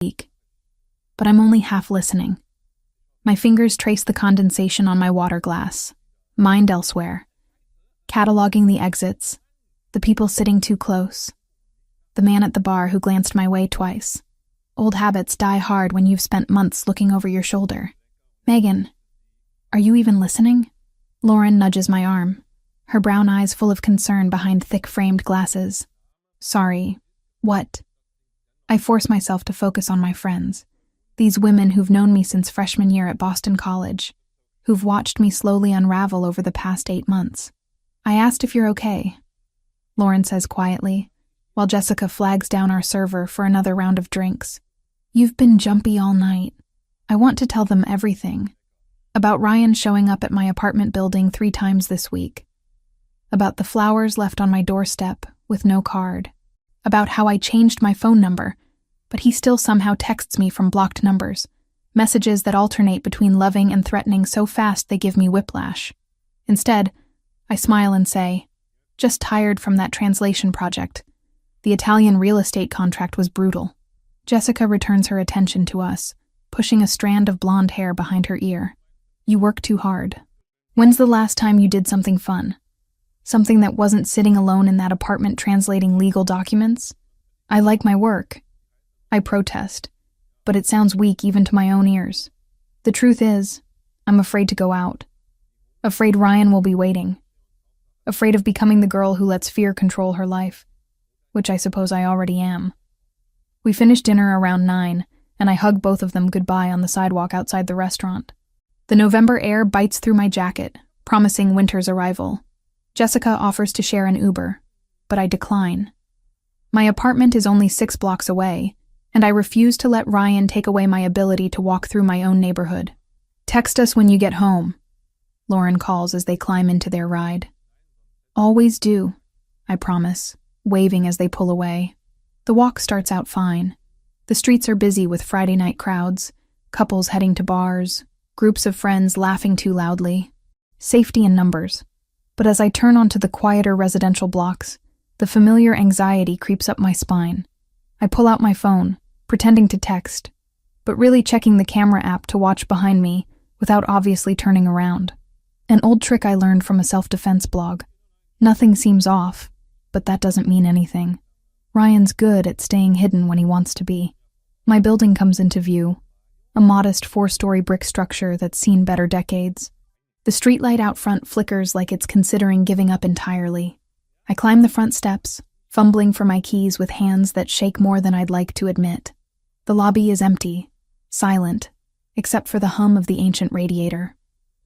But I'm only half listening. My fingers trace the condensation on my water glass, mind elsewhere, cataloging the exits, the people sitting too close, the man at the bar who glanced my way twice. Old habits die hard when you've spent months looking over your shoulder. Megan, are you even listening? Lauren nudges my arm, her brown eyes full of concern behind thick-framed glasses. Sorry, what? I force myself to focus on my friends, these women who've known me since freshman year at Boston College, who've watched me slowly unravel over the past 8 months. I asked if you're okay, Lauren says quietly, while Jessica flags down our server for another round of drinks. You've been jumpy all night. I want to tell them everything. About Ryan showing up at my apartment building 3 times this week. About the flowers left on my doorstep with no card. About how I changed my phone number, but he still somehow texts me from blocked numbers. Messages that alternate between loving and threatening so fast they give me whiplash. Instead, I smile and say, just tired from that translation project. The Italian real estate contract was brutal. Jessica returns her attention to us, pushing a strand of blonde hair behind her ear. You work too hard. When's the last time you did something fun? Something that wasn't sitting alone in that apartment translating legal documents? I like my work. I protest, but it sounds weak even to my own ears. The truth is, I'm afraid to go out. Afraid Ryan will be waiting. Afraid of becoming the girl who lets fear control her life, which I suppose I already am. We finish dinner around 9, and I hug both of them goodbye on the sidewalk outside the restaurant. The November air bites through my jacket, promising winter's arrival. Jessica offers to share an Uber, but I decline. My apartment is only 6 blocks away, and I refuse to let Ryan take away my ability to walk through my own neighborhood. Text us when you get home, Lauren calls as they climb into their ride. Always do, I promise, waving as they pull away. The walk starts out fine. The streets are busy with Friday night crowds, couples heading to bars, groups of friends laughing too loudly. Safety in numbers. But as I turn onto the quieter residential blocks, the familiar anxiety creeps up my spine. I pull out my phone, pretending to text, but really checking the camera app to watch behind me without obviously turning around. An old trick I learned from a self-defense blog. Nothing seems off, but that doesn't mean anything. Ryan's good at staying hidden when he wants to be. My building comes into view, a modest 4-story brick structure that's seen better decades. The streetlight out front flickers like it's considering giving up entirely. I climb the front steps, fumbling for my keys with hands that shake more than I'd like to admit. The lobby is empty, silent, except for the hum of the ancient radiator.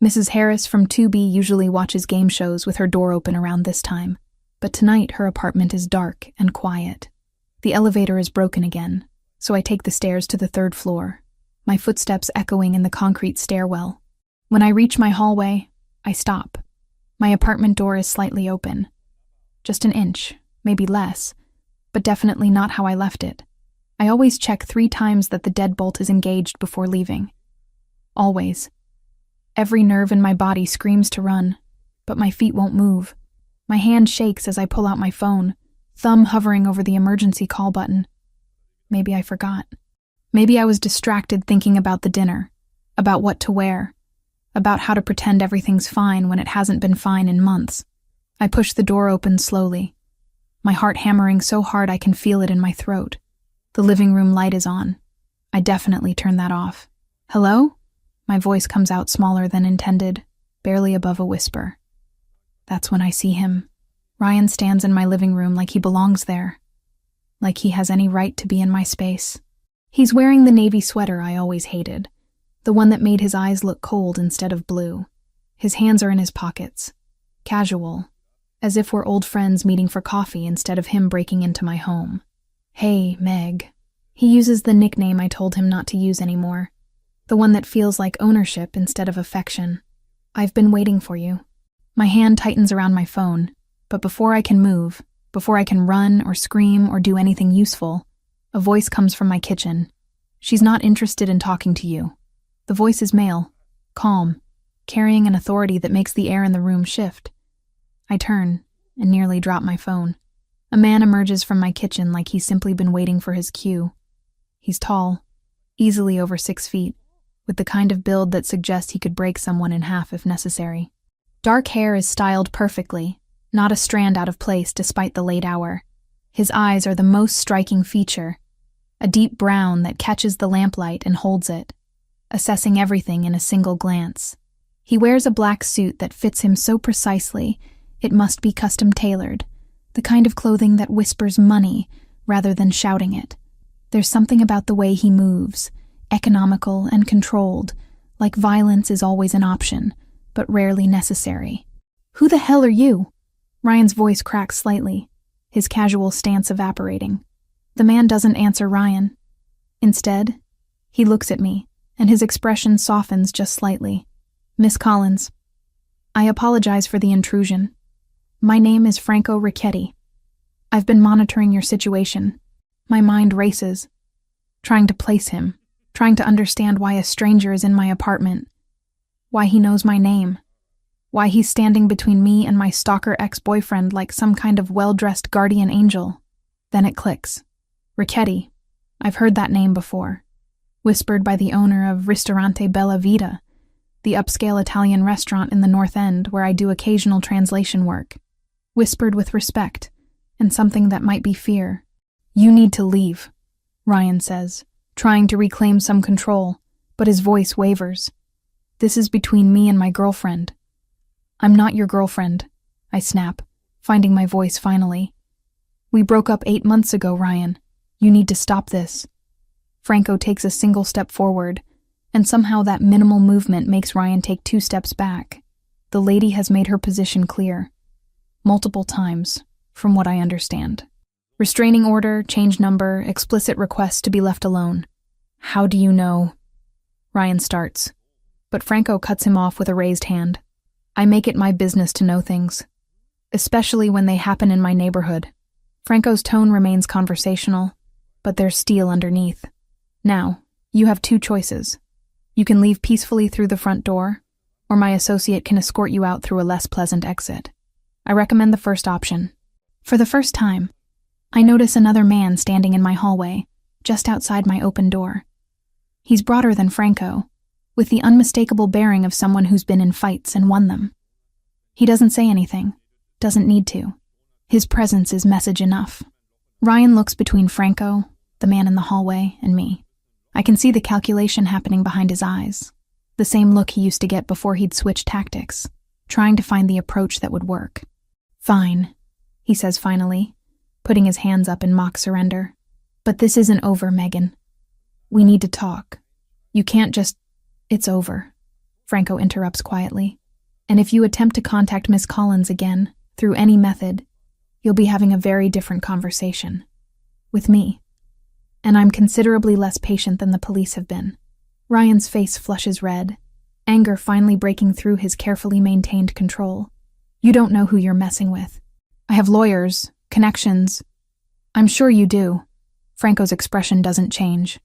Mrs. Harris from 2B usually watches game shows with her door open around this time, but tonight her apartment is dark and quiet. The elevator is broken again, so I take the stairs to the 3rd floor, my footsteps echoing in the concrete stairwell. When I reach my hallway, I stop. My apartment door is slightly open. Just an inch, maybe less, but definitely not how I left it. I always check 3 times that the deadbolt is engaged before leaving. Always. Every nerve in my body screams to run, but my feet won't move. My hand shakes as I pull out my phone, thumb hovering over the emergency call button. Maybe I forgot. Maybe I was distracted thinking about the dinner, about what to wear, about how to pretend everything's fine when it hasn't been fine in months. I push the door open slowly, my heart hammering so hard I can feel it in my throat. The living room light is on. I definitely turn that off. Hello? My voice comes out smaller than intended, barely above a whisper. That's when I see him. Ryan stands in my living room like he belongs there, like he has any right to be in my space. He's wearing the navy sweater I always hated, the one that made his eyes look cold instead of blue. His hands are in his pockets, casual, as if we're old friends meeting for coffee instead of him breaking into my home. Hey, Meg. He uses the nickname I told him not to use anymore, the one that feels like ownership instead of affection. I've been waiting for you. My hand tightens around my phone, but before I can move, before I can run or scream or do anything useful, a voice comes from my kitchen. She's not interested in talking to you. The voice is male, calm, carrying an authority that makes the air in the room shift. I turn and nearly drop my phone. A man emerges from my kitchen like he's simply been waiting for his cue. He's tall, easily over 6 feet, with the kind of build that suggests he could break someone in half if necessary. Dark hair is styled perfectly, not a strand out of place despite the late hour. His eyes are the most striking feature, a deep brown that catches the lamplight and holds it, assessing everything in a single glance. He wears a black suit that fits him so precisely it must be custom-tailored, the kind of clothing that whispers money rather than shouting it. There's something about the way he moves, economical and controlled, like violence is always an option, but rarely necessary. "Who the hell are you?" Ryan's voice cracks slightly, his casual stance evaporating. The man doesn't answer Ryan. Instead, he looks at me, and his expression softens just slightly. "Miss Collins, I apologize for the intrusion. My name is Franco Ricchetti. I've been monitoring your situation. My mind races, trying to place him, trying to understand why a stranger is in my apartment, why he knows my name, why he's standing between me and my stalker ex-boyfriend like some kind of well-dressed guardian angel." Then it clicks. Ricchetti. I've heard that name before. Whispered by the owner of Ristorante Bella Vita, the upscale Italian restaurant in the North End where I do occasional translation work. Whispered with respect, and something that might be fear. "You need to leave," Ryan says, trying to reclaim some control, but his voice wavers. "This is between me and my girlfriend." "I'm not your girlfriend," I snap, finding my voice finally. "We broke up 8 months ago, Ryan. You need to stop this." Franco takes a single step forward, and somehow that minimal movement makes Ryan take 2 steps back. The lady has made her position clear. Multiple times, from what I understand. Restraining order, change number, explicit request to be left alone. "How do you know?" Ryan starts, but Franco cuts him off with a raised hand. "I make it my business to know things, especially when they happen in my neighborhood." Franco's tone remains conversational, but there's steel underneath. "Now, you have 2 choices. You can leave peacefully through the front door, or my associate can escort you out through a less pleasant exit. I recommend the first option." For the first time, I notice another man standing in my hallway, just outside my open door. He's broader than Franco, with the unmistakable bearing of someone who's been in fights and won them. He doesn't say anything, doesn't need to. His presence is message enough. Ryan looks between Franco, the man in the hallway, and me. I can see the calculation happening behind his eyes, the same look he used to get before he'd switched tactics, trying to find the approach that would work. "Fine," he says finally, putting his hands up in mock surrender. "But this isn't over, Megan. We need to talk. You can't just—" "It's over," Franco interrupts quietly. "And if you attempt to contact Miss Collins again, through any method, you'll be having a very different conversation. With me. And I'm considerably less patient than the police have been." Ryan's face flushes red, anger finally breaking through his carefully maintained control. "You don't know who you're messing with. I have lawyers, connections." "I'm sure you do." Franco's expression doesn't change.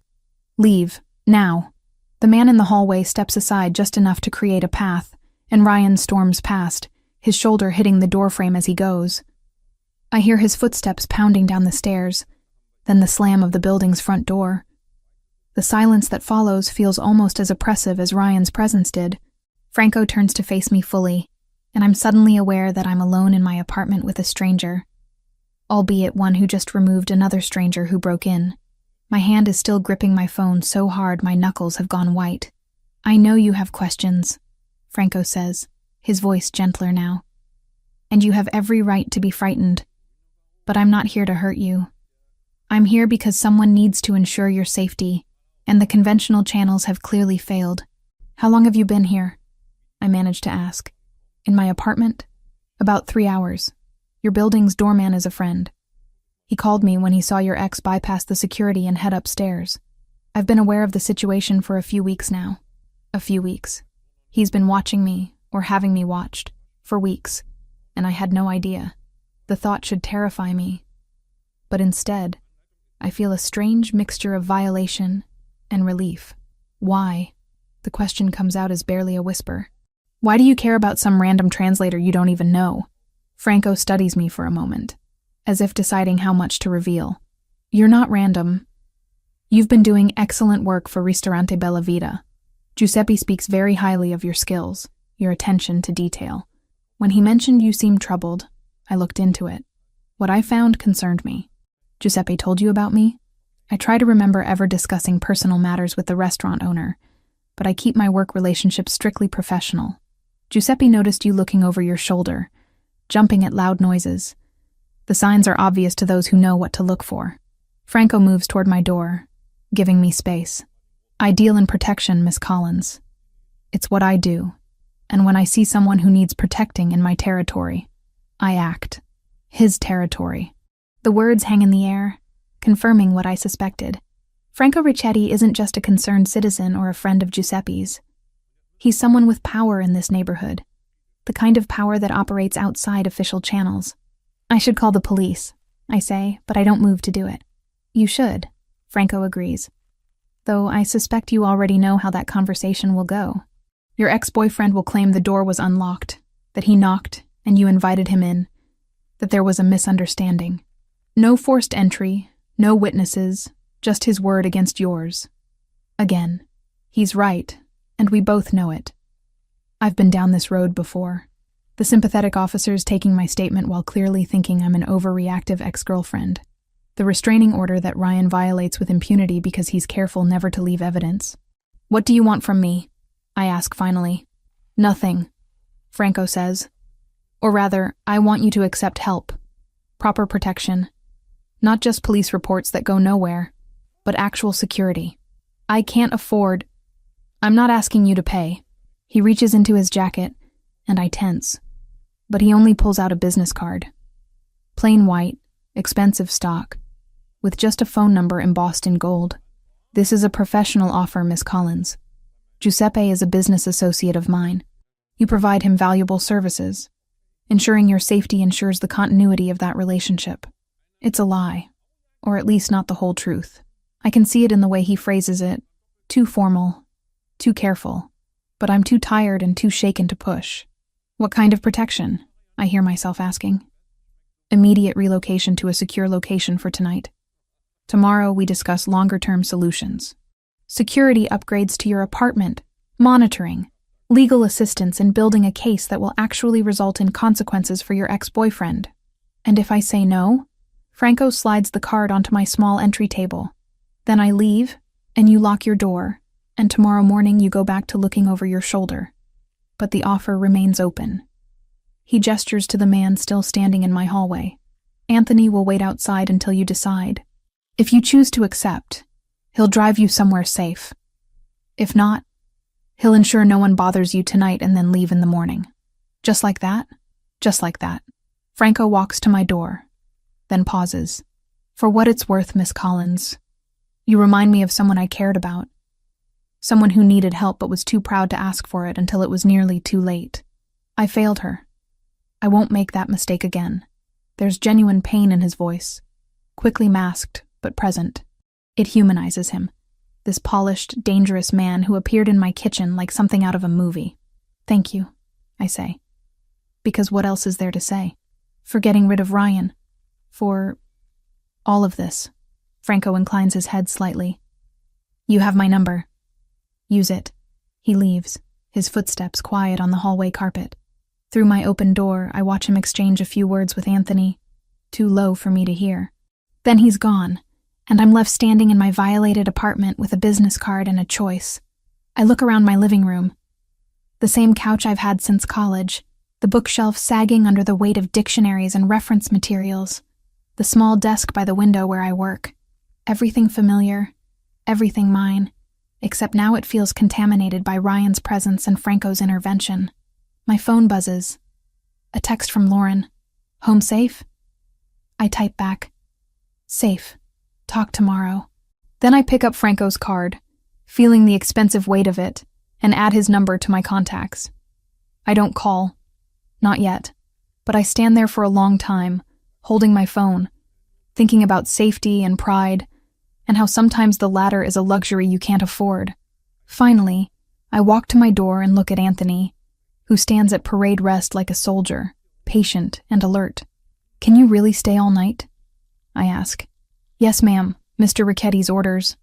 "Leave, now." The man in the hallway steps aside just enough to create a path, and Ryan storms past, his shoulder hitting the doorframe as he goes. I hear his footsteps pounding down the stairs, then the slam of the building's front door. The silence that follows feels almost as oppressive as Ryan's presence did. Franco turns to face me fully, and I'm suddenly aware that I'm alone in my apartment with a stranger, albeit one who just removed another stranger who broke in. My hand is still gripping my phone so hard my knuckles have gone white. "I know you have questions," Franco says, his voice gentler now. "And you have every right to be frightened. But I'm not here to hurt you. I'm here because someone needs to ensure your safety, and the conventional channels have clearly failed." "How long have you been here?" I managed to ask. "In my apartment?" "About 3 hours. Your building's doorman is a friend. He called me when he saw your ex bypass the security and head upstairs. I've been aware of the situation for a few weeks now. A few weeks. He's been watching me, or having me watched, for weeks, and I had no idea. The thought should terrify me. But instead, I feel a strange mixture of violation and relief. "Why?" The question comes out as barely a whisper. "Why do you care about some random translator you don't even know?" Franco studies me for a moment, as if deciding how much to reveal. "You're not random. You've been doing excellent work for Ristorante Bella Vita. Giuseppe speaks very highly of your skills, your attention to detail. When he mentioned you seemed troubled, I looked into it. What I found concerned me. Giuseppe told you about me? I try to remember ever discussing personal matters with the restaurant owner, but I keep my work relationship strictly professional. Giuseppe noticed you looking over your shoulder, jumping at loud noises. The signs are obvious to those who know what to look for. Franco moves toward my door, giving me space. I deal in protection, Miss Collins. It's what I do, and when I see someone who needs protecting in my territory, I act. His territory. The words hang in the air, confirming what I suspected. Franco Ricchetti isn't just a concerned citizen or a friend of Giuseppe's. He's someone with power in this neighborhood, the kind of power that operates outside official channels. I should call the police, I say, but I don't move to do it. You should, Franco agrees. Though I suspect you already know how that conversation will go. Your ex-boyfriend will claim the door was unlocked, that he knocked and you invited him in, that there was a misunderstanding. No forced entry, no witnesses, just his word against yours. Again, he's right, and we both know it. I've been down this road before. The sympathetic officers taking my statement while clearly thinking I'm an overreactive ex-girlfriend. The restraining order that Ryan violates with impunity because he's careful never to leave evidence. What do you want from me? I ask finally. Nothing, Franco says. Or rather, I want you to accept help. Proper protection. Not just police reports that go nowhere, but actual security. I can't afford... I'm not asking you to pay. He reaches into his jacket, and I tense. But he only pulls out a business card. Plain white, expensive stock, with just a phone number embossed in gold. This is a professional offer, Miss Collins. Giuseppe is a business associate of mine. You provide him valuable services. Ensuring your safety ensures the continuity of that relationship. It's a lie, or at least not the whole truth. I can see it in the way he phrases it. Too formal, too careful, but I'm too tired and too shaken to push. What kind of protection? I hear myself asking. Immediate relocation to a secure location for tonight. Tomorrow we discuss longer-term solutions. Security upgrades to your apartment, monitoring, legal assistance in building a case that will actually result in consequences for your ex-boyfriend. And if I say no? Franco slides the card onto my small entry table. Then I leave, and you lock your door, and tomorrow morning you go back to looking over your shoulder. But the offer remains open. He gestures to the man still standing in my hallway. Anthony will wait outside until you decide. If you choose to accept, he'll drive you somewhere safe. If not, he'll ensure no one bothers you tonight and then leave in the morning. Just like that? Just like that. Franco walks to my door, then pauses. For what it's worth, Miss Collins, you remind me of someone I cared about. Someone who needed help but was too proud to ask for it until it was nearly too late. I failed her. I won't make that mistake again. There's genuine pain in his voice, quickly masked but present. It humanizes him, this polished, dangerous man who appeared in my kitchen like something out of a movie. Thank you, I say. Because what else is there to say? For getting rid of Ryan. For all of this. Franco inclines his head slightly. You have my number. Use it. He leaves, his footsteps quiet on the hallway carpet. Through my open door, I watch him exchange a few words with Anthony, too low for me to hear. Then he's gone, and I'm left standing in my violated apartment with a business card and a choice. I look around my living room. The same couch I've had since college, the bookshelf sagging under the weight of dictionaries and reference materials, the small desk by the window where I work. Everything familiar, everything mine, except now it feels contaminated by Ryan's presence and Franco's intervention. My phone buzzes. A text from Lauren. Home safe? I type back. Safe. Talk tomorrow. Then I pick up Franco's card, feeling the expensive weight of it, and add his number to my contacts. I don't call. Not yet. But I stand there for a long time, holding my phone, thinking about safety and pride, and how sometimes the latter is a luxury you can't afford. Finally, I walk to my door and look at Anthony, who stands at parade rest like a soldier, patient and alert. Can you really stay all night? I ask. Yes, ma'am. Mr. Ricchetti's orders.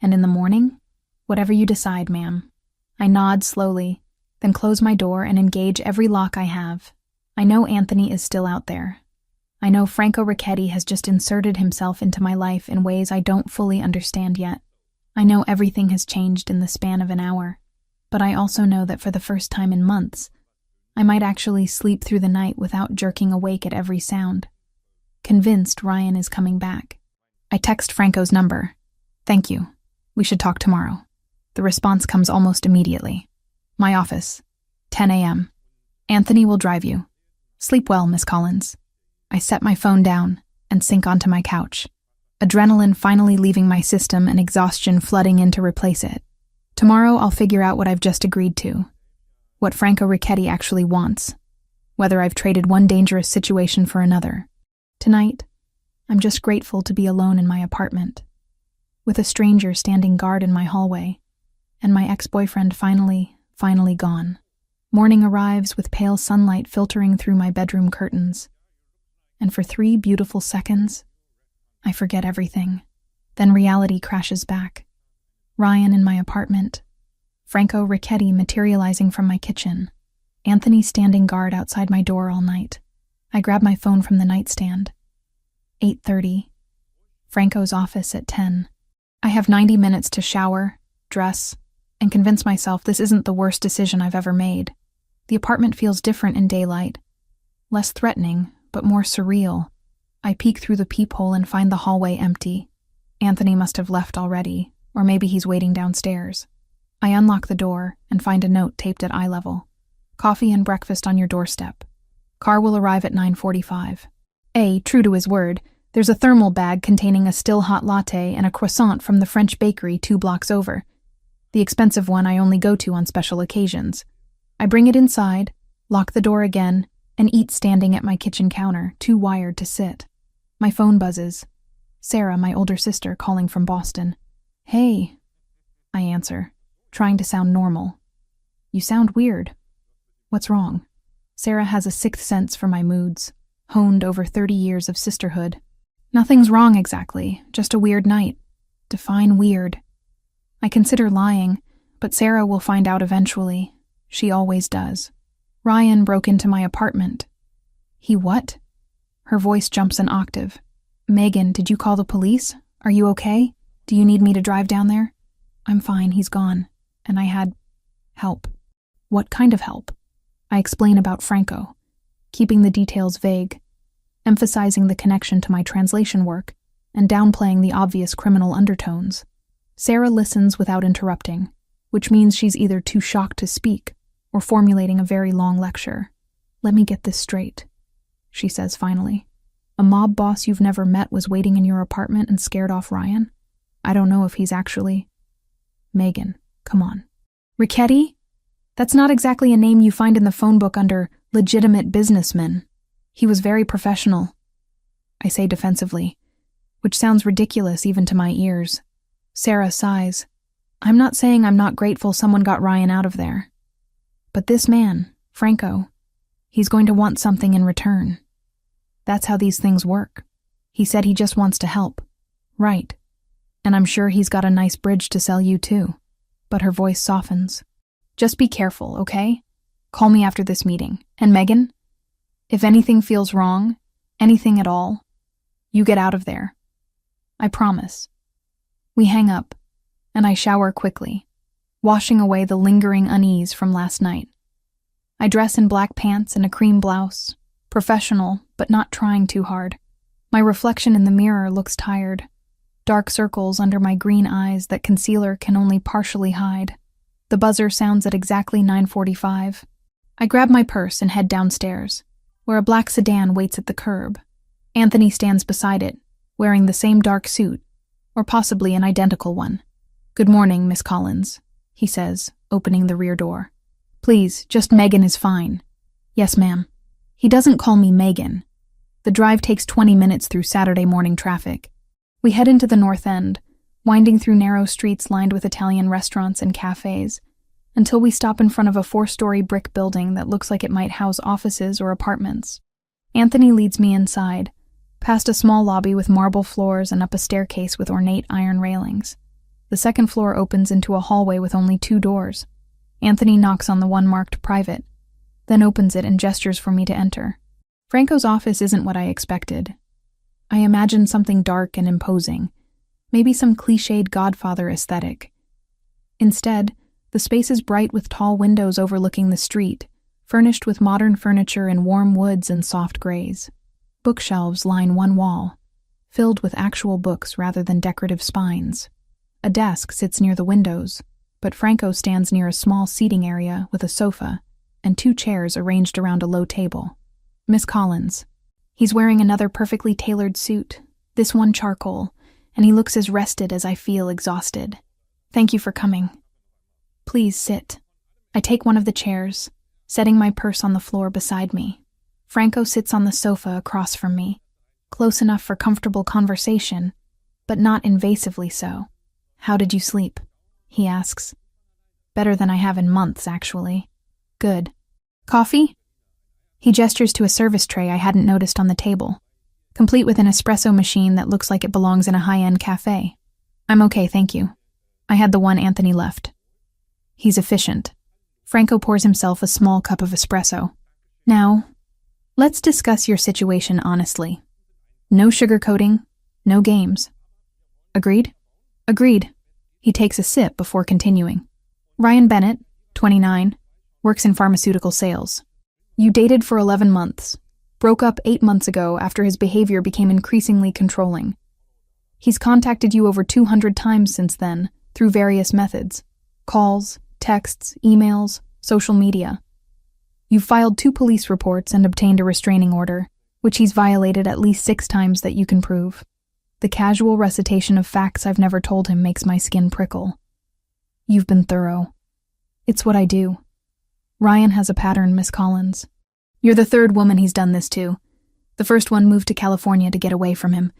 And in the morning? Whatever you decide, ma'am. I nod slowly, then close my door and engage every lock I have. I know Anthony is still out there. I know Franco Ricchetti has just inserted himself into my life in ways I don't fully understand yet. I know everything has changed in the span of an hour, but I also know that for the first time in months, I might actually sleep through the night without jerking awake at every sound. Convinced Ryan is coming back. I text Franco's number. Thank you. We should talk tomorrow. The response comes almost immediately. My office. 10 a.m. Anthony will drive you. Sleep well, Miss Collins. I set my phone down and sink onto my couch. Adrenaline finally leaving my system and exhaustion flooding in to replace it. Tomorrow I'll figure out what I've just agreed to. What Franco Ricchetti actually wants. Whether I've traded one dangerous situation for another. Tonight, I'm just grateful to be alone in my apartment, with a stranger standing guard in my hallway, and my ex-boyfriend finally gone. Morning arrives with pale sunlight filtering through my bedroom curtains. And for 3 beautiful seconds, I forget everything. Then reality crashes back. Ryan in my apartment, Franco Ricchetti materializing from my kitchen, Anthony standing guard outside my door all night. I grab my phone from the nightstand. 8:30. Franco's office at 10. I have 90 minutes to shower, dress, and convince myself this isn't the worst decision I've ever made. The apartment feels different in daylight. Less threatening, but more surreal. I peek through the peephole and find the hallway empty. Anthony must have left already, or maybe he's waiting downstairs. I unlock the door and find a note taped at eye level. Coffee and breakfast on your doorstep. Car will arrive at 9:45. True to his word, there's a thermal bag containing a still hot latte and a croissant from the French bakery 2 blocks over. The expensive one I only go to on special occasions. I bring it inside, lock the door again, and eat standing at my kitchen counter, too wired to sit. My phone buzzes. Sarah, my older sister, calling from Boston. Hey, I answer, trying to sound normal. You sound weird. What's wrong? Sarah has a 6th sense for my moods, honed over 30 years of sisterhood. Nothing's wrong exactly, just a weird night. Define weird. I consider lying, but Sarah will find out eventually. She always does. Ryan broke into my apartment. He what? Her voice jumps an octave. Megan, did you call the police? Are you okay? Do you need me to drive down there? I'm fine, he's gone. And I had help. What kind of help? I explain about Franco, keeping the details vague, emphasizing the connection to my translation work, and downplaying the obvious criminal undertones. Sarah listens without interrupting, which means she's either too shocked to speak or formulating a very long lecture. Let me get this straight, she says finally. A mob boss you've never met was waiting in your apartment and scared off Ryan? I don't know if he's actually... Megan, come on. Ricchetti? That's not exactly a name you find in the phone book under legitimate businessmen. He was very professional, I say defensively, which sounds ridiculous even to my ears. Sarah sighs. I'm not saying I'm not grateful someone got Ryan out of there. But this man, Franco, he's going to want something in return. That's how these things work. He said he just wants to help. Right. And I'm sure he's got a nice bridge to sell you too. But her voice softens. Just be careful, okay? Call me after this meeting. And Megan, if anything feels wrong, anything at all, you get out of there. I promise. We hang up, and I shower quickly, washing away the lingering unease from last night. I dress in black pants and a cream blouse, professional, but not trying too hard. My reflection in the mirror looks tired, dark circles under my green eyes that concealer can only partially hide. The buzzer sounds at exactly 9:45. I grab my purse and head downstairs, where a black sedan waits at the curb. Anthony stands beside it, wearing the same dark suit, or possibly an identical one. Good morning, Miss Collins, he says, opening the rear door. Please, just Megan is fine. Yes, ma'am. He doesn't call me Megan. The drive takes 20 minutes through Saturday morning traffic. We head into the North End, winding through narrow streets lined with Italian restaurants and cafes, until we stop in front of a 4-story brick building that looks like it might house offices or apartments. Anthony leads me inside, past a small lobby with marble floors and up a staircase with ornate iron railings. The second floor opens into a hallway with only 2 doors. Anthony knocks on the one marked private, then opens it and gestures for me to enter. Franco's office isn't what I expected. I imagined something dark and imposing, maybe some cliched Godfather aesthetic. Instead, the space is bright with tall windows overlooking the street, furnished with modern furniture in warm woods and soft grays. Bookshelves line one wall, filled with actual books rather than decorative spines. A desk sits near the windows, but Franco stands near a small seating area with a sofa and 2 chairs arranged around a low table. Miss Collins. He's wearing another perfectly tailored suit, this one charcoal, and he looks as rested as I feel exhausted. Thank you for coming. Please sit. I take one of the chairs, setting my purse on the floor beside me. Franco sits on the sofa across from me, close enough for comfortable conversation, but not invasively so. How did you sleep? He asks. Better than I have in months, actually. Good. Coffee? He gestures to a service tray I hadn't noticed on the table, complete with an espresso machine that looks like it belongs in a high-end cafe. I'm okay, thank you. I had the one Anthony left. He's efficient. Franco pours himself a small cup of espresso. Now, let's discuss your situation honestly. No sugarcoating, no games. Agreed? Agreed. He takes a sip before continuing. Ryan Bennett, 29, works in pharmaceutical sales. You dated for 11 months, broke up 8 months ago after his behavior became increasingly controlling. He's contacted you over 200 times since then, through various methods: calls, texts, emails, social media. You've filed 2 police reports and obtained a restraining order, which he's violated at least 6 times that you can prove. The casual recitation of facts I've never told him makes my skin prickle. You've been thorough. It's what I do. Ryan has a pattern, Miss Collins. You're the 3rd woman he's done this to. The first one moved to California to get away from him.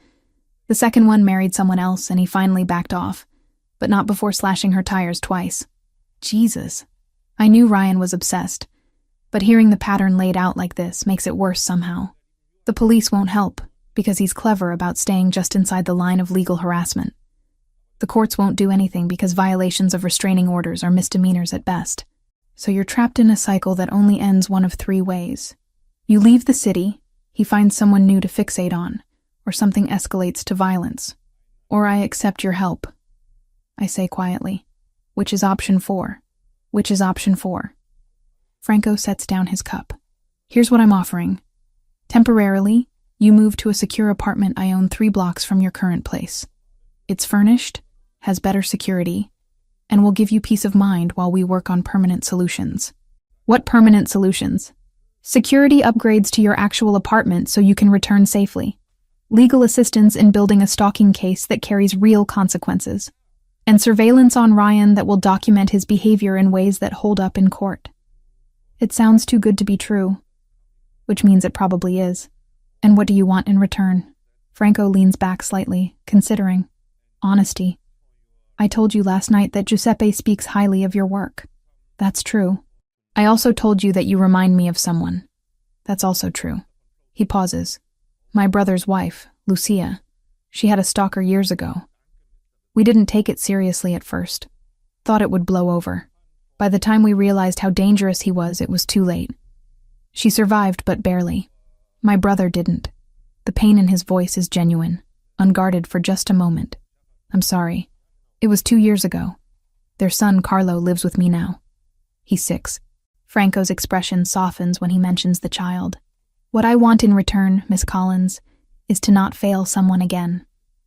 The second one married someone else and he finally backed off, but not before slashing her tires twice. Jesus. I knew Ryan was obsessed, but hearing the pattern laid out like this makes it worse somehow. The police won't help, because he's clever about staying just inside the line of legal harassment. The courts won't do anything because violations of restraining orders are misdemeanors at best. So you're trapped in a cycle that only ends one of 3 ways. You leave the city, he finds someone new to fixate on, or something escalates to violence. Or I accept your help. I say quietly. Which is option 4? Which is option 4? Franco sets down his cup. Here's what I'm offering. Temporarily, you move to a secure apartment I own 3 blocks from your current place. It's furnished, has better security, and will give you peace of mind while we work on permanent solutions. What permanent solutions? Security upgrades to your actual apartment so you can return safely. Legal assistance in building a stalking case that carries real consequences. And surveillance on Ryan that will document his behavior in ways that hold up in court. It sounds too good to be true, which means it probably is. And what do you want in return? Franco leans back slightly, considering. Honesty. I told you last night that Giuseppe speaks highly of your work. That's true. I also told you that you remind me of someone. That's also true. He pauses. My brother's wife, Lucia. She had a stalker years ago. We didn't take it seriously at first. Thought it would blow over. By the time we realized how dangerous he was, it was too late. She survived, but barely. My brother didn't. The pain in his voice is genuine, unguarded for just a moment. I'm sorry. It was 2 years ago. Their son, Carlo, lives with me now. He's 6. Franco's expression softens when he mentions the child. What I want in return, Miss Collins, is to not fail someone again.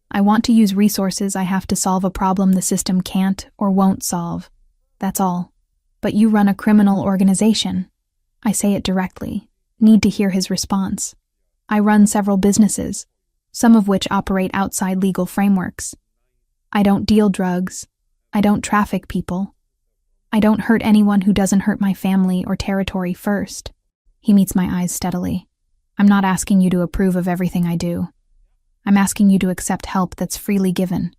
I want to use resources I have to solve a problem the system can't or won't solve. That's all. But you run a criminal organization. I say it directly. Need to hear his response. I run several businesses, some of which operate outside legal frameworks. I don't deal drugs. I don't traffic people. I don't hurt anyone who doesn't hurt my family or territory first. He meets my eyes steadily. I'm not asking you to approve of everything I do. I'm asking you to accept help that's freely given.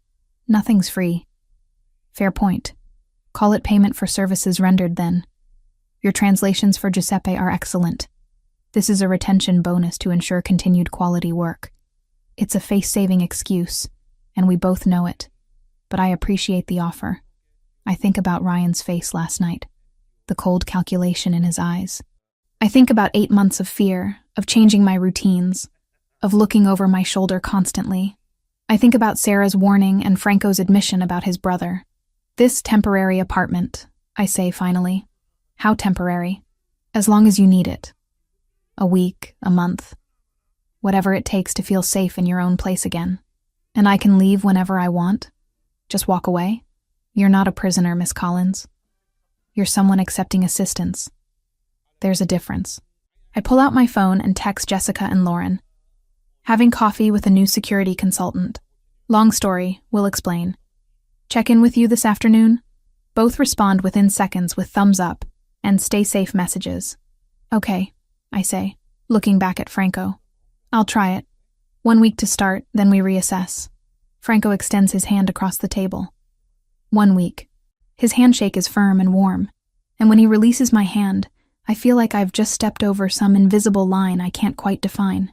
Nothing's free. Fair point. Call it payment for services rendered then. Your translations for Giuseppe are excellent. This is a retention bonus to ensure continued quality work. It's a face-saving excuse, and we both know it. but I appreciate the offer. I think about Ryan's face last night, the cold calculation in his eyes. I think about 8 months of fear, of changing my routines, of looking over my shoulder constantly. I think about Sarah's warning and Franco's admission about his brother. This temporary apartment, I say finally. How temporary? As long as you need it. A week, a month. Whatever it takes to feel safe in your own place again. And I can leave whenever I want? Just walk away? You're not a prisoner, Miss Collins. You're someone accepting assistance. There's a difference. I pull out my phone and text Jessica and Lauren. Having coffee with a new security consultant. Long story, we'll explain. Check in with you this afternoon? Both respond within seconds with thumbs up and stay safe messages. Okay, I say, looking back at Franco. I'll try it. 1 week to start, then we reassess. Franco extends his hand across the table. 1 week. His handshake is firm and warm, and when he releases my hand, I feel like I've just stepped over some invisible line I can't quite define.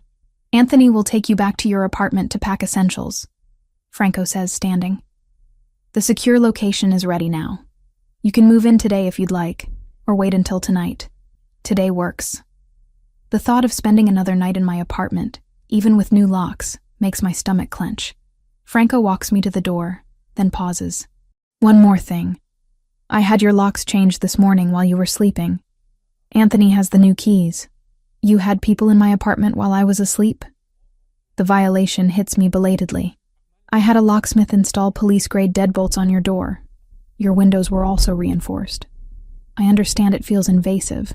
Anthony will take you back to your apartment to pack essentials, Franco says, standing. The secure location is ready now. You can move in today if you'd like, or wait until tonight. Today works. The thought of spending another night in my apartment, even with new locks, makes my stomach clench. Franco walks me to the door, then pauses. One more thing. I had your locks changed this morning while you were sleeping. Anthony has the new keys. You had people in my apartment while I was asleep? The violation hits me belatedly. I had a locksmith install police-grade deadbolts on your door. Your windows were also reinforced. I understand it feels invasive,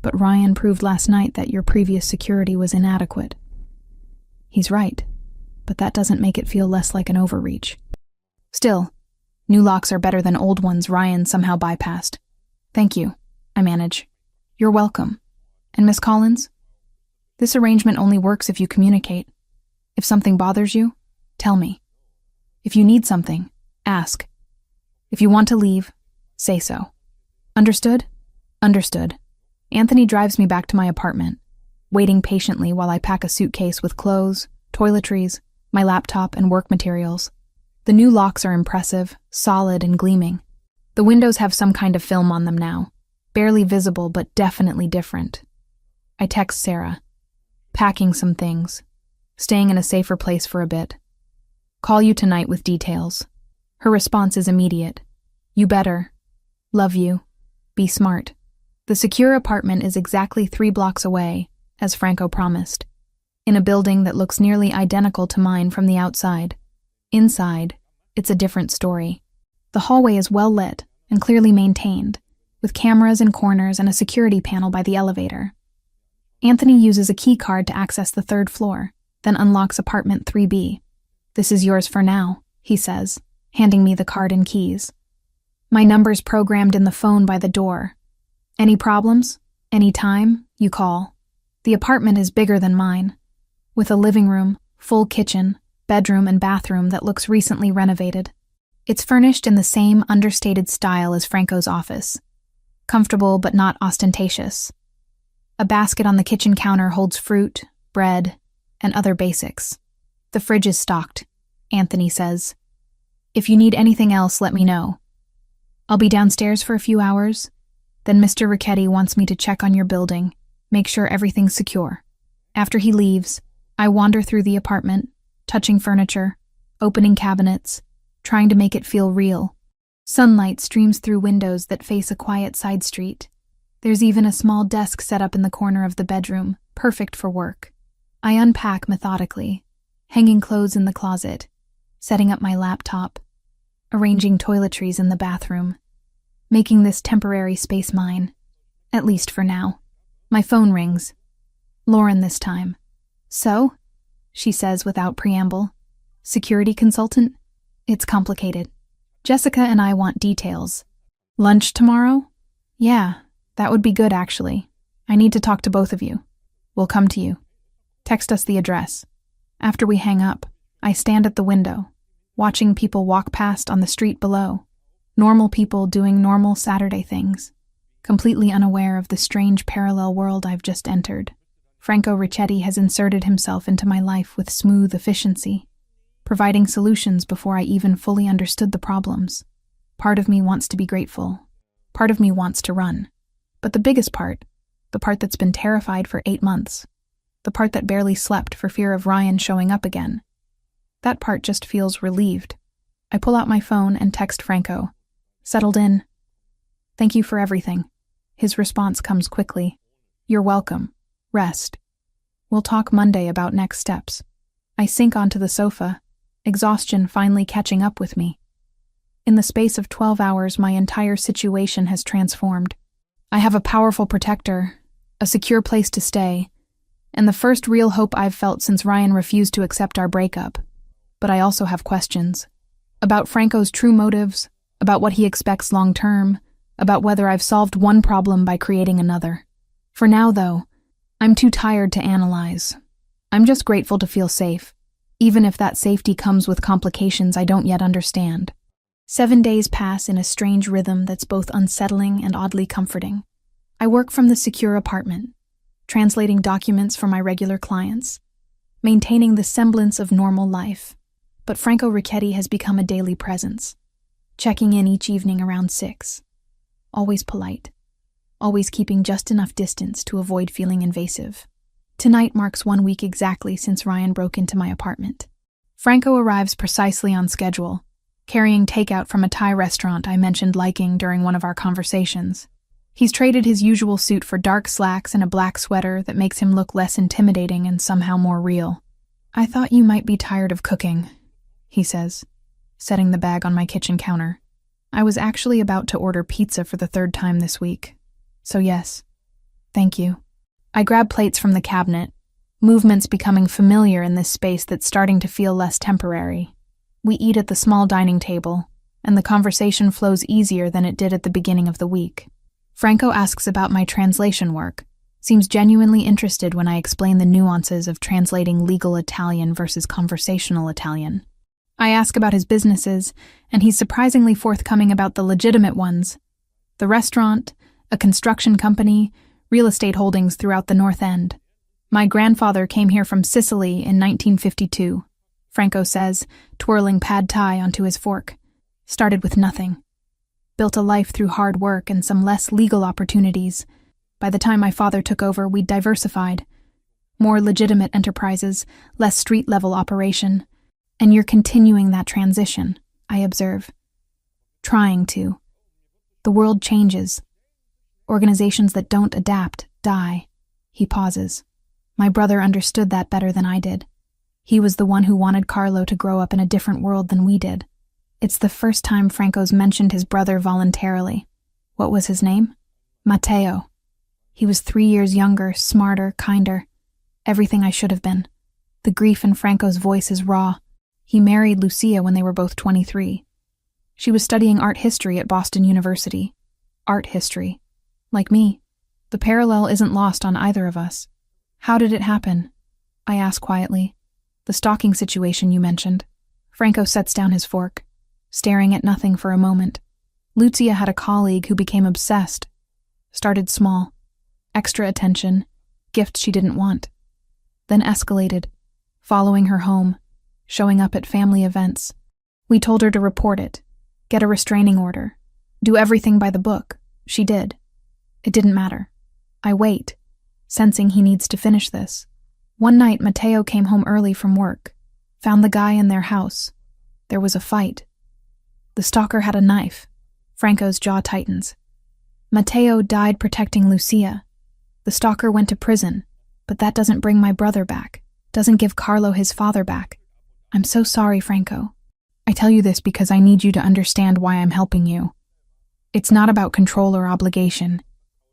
but Ryan proved last night that your previous security was inadequate. He's right, but that doesn't make it feel less like an overreach. Still, new locks are better than old ones Ryan somehow bypassed. Thank you, I manage. You're welcome. And Miss Collins? This arrangement only works if you communicate. If something bothers you, tell me. If you need something, ask. If you want to leave, say so. Understood? Understood. Anthony drives me back to my apartment, waiting patiently while I pack a suitcase with clothes, toiletries, my laptop, and work materials. The new locks are impressive, solid, and gleaming. The windows have some kind of film on them now, barely visible but definitely different. I text Sarah. Packing some things. Staying in a safer place for a bit. Call you tonight with details. Her response is immediate. You better. Love you. Be smart. The secure apartment is exactly 3 blocks away, as Franco promised, in a building that looks nearly identical to mine from the outside. Inside, it's a different story. The hallway is well lit and clearly maintained, with cameras in corners and a security panel by the elevator. Anthony uses a key card to access the 3rd floor, then unlocks apartment 3B. This is yours for now, he says, handing me the card and keys. My number's programmed in the phone by the door. Any problems? Any time? You call. The apartment is bigger than mine, with a living room, full kitchen, bedroom, and bathroom that looks recently renovated. It's furnished in the same understated style as Franco's office. Comfortable but not ostentatious. A basket on the kitchen counter holds fruit, bread, and other basics. The fridge is stocked, Anthony says. If you need anything else, let me know. I'll be downstairs for a few hours. Then Mr. Ricchetti wants me to check on your building, make sure everything's secure. After he leaves, I wander through the apartment, touching furniture, opening cabinets, trying to make it feel real. Sunlight streams through windows that face a quiet side street. There's even a small desk set up in the corner of the bedroom, perfect for work. I unpack methodically, hanging clothes in the closet, setting up my laptop, arranging toiletries in the bathroom, making this temporary space mine, at least for now. My phone rings. Lauren this time. So? She says without preamble. Security consultant? It's complicated. Jessica and I want details. Lunch tomorrow? Yeah, that would be good actually. I need to talk to both of you. We'll come to you. Text us the address. After we hang up, I stand at the window, watching people walk past on the street below. Normal people doing normal Saturday things, completely unaware of the strange parallel world I've just entered. Franco Ricchetti has inserted himself into my life with smooth efficiency, providing solutions before I even fully understood the problems. Part of me wants to be grateful. Part of me wants to run. But the biggest part, the part that's been terrified for 8 months, the part that barely slept for fear of Ryan showing up again, that part just feels relieved. I pull out my phone and text Franco. Settled in. Thank you for everything. His response comes quickly. You're welcome. Rest. We'll talk Monday about next steps. I sink onto the sofa, exhaustion finally catching up with me. In the space of 12 hours, my entire situation has transformed. I have a powerful protector, a secure place to stay, and the first real hope I've felt since Ryan refused to accept our breakup. But I also have questions. About Franco's true motives, about what he expects long-term, about whether I've solved one problem by creating another. For now, though, I'm too tired to analyze. I'm just grateful to feel safe, even if that safety comes with complications I don't yet understand. 7 days pass in a strange rhythm that's both unsettling and oddly comforting. I work from the secure apartment, translating documents for my regular clients, maintaining the semblance of normal life. But Franco Ricchetti has become a daily presence, checking in each evening around 6. Always polite, always keeping just enough distance to avoid feeling invasive. Tonight marks 1 week exactly since Ryan broke into my apartment. Franco arrives precisely on schedule, carrying takeout from a Thai restaurant I mentioned liking during one of our conversations. He's traded his usual suit for dark slacks and a black sweater that makes him look less intimidating and somehow more real. I thought you might be tired of cooking, he says, setting the bag on my kitchen counter. I was actually about to order pizza for the 3rd time this week. So yes, thank you. I grab plates from the cabinet, movements becoming familiar in this space that's starting to feel less temporary. We eat at the small dining table, and the conversation flows easier than it did at the beginning of the week. Franco asks about my translation work, seems genuinely interested when I explain the nuances of translating legal Italian versus conversational Italian. I ask about his businesses, and he's surprisingly forthcoming about the legitimate ones. The restaurant, a construction company, real estate holdings throughout the North End. My grandfather came here from Sicily in 1952, Franco says, twirling pad thai onto his fork. Started with nothing. Built a life through hard work and some less legal opportunities. By the time my father took over, we'd diversified. More legitimate enterprises, less street-level operation. And you're continuing that transition, I observe. Trying to. The world changes. Organizations that don't adapt die. He pauses. My brother understood that better than I did. He was the one who wanted Carlo to grow up in a different world than we did. It's the first time Franco's mentioned his brother voluntarily. What was his name? Matteo. He was 3 years younger, smarter, kinder. Everything I should have been. The grief in Franco's voice is raw. He married Lucia when they were both 23. She was studying art history at Boston University. Art history. Like me. The parallel isn't lost on either of us. How did it happen? I ask quietly. The stalking situation you mentioned. Franco sets down his fork, staring at nothing for a moment. Lucia had a colleague who became obsessed. Started small. Extra attention. Gifts she didn't want. Then escalated. Following her home. Showing up at family events. We told her to report it. Get a restraining order. Do everything by the book. She did. It didn't matter. I wait, sensing he needs to finish this. One night, Matteo came home early from work. Found the guy in their house. There was a fight. The stalker had a knife. Franco's jaw tightens. Matteo died protecting Lucia. The stalker went to prison, but that doesn't bring my brother back. Doesn't give Carlo his father back. I'm so sorry, Franco. I tell you this because I need you to understand why I'm helping you. It's not about control or obligation.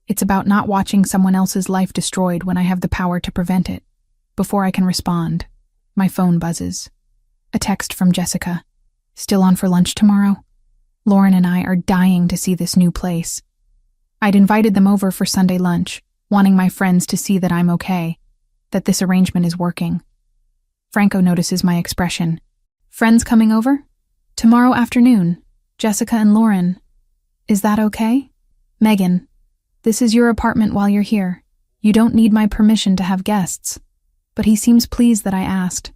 It's about not watching someone else's life destroyed when I have the power to prevent it. Before I can respond, my phone buzzes. A text from Jessica. Still on for lunch tomorrow? Lauren and I are dying to see this new place. I'd invited them over for Sunday lunch, wanting my friends to see that I'm okay, that this arrangement is working. Franco notices my expression. Friends coming over? Tomorrow afternoon. Jessica and Lauren. Is that okay? Megan, this is your apartment while you're here. You don't need my permission to have guests. But he seems pleased that I asked.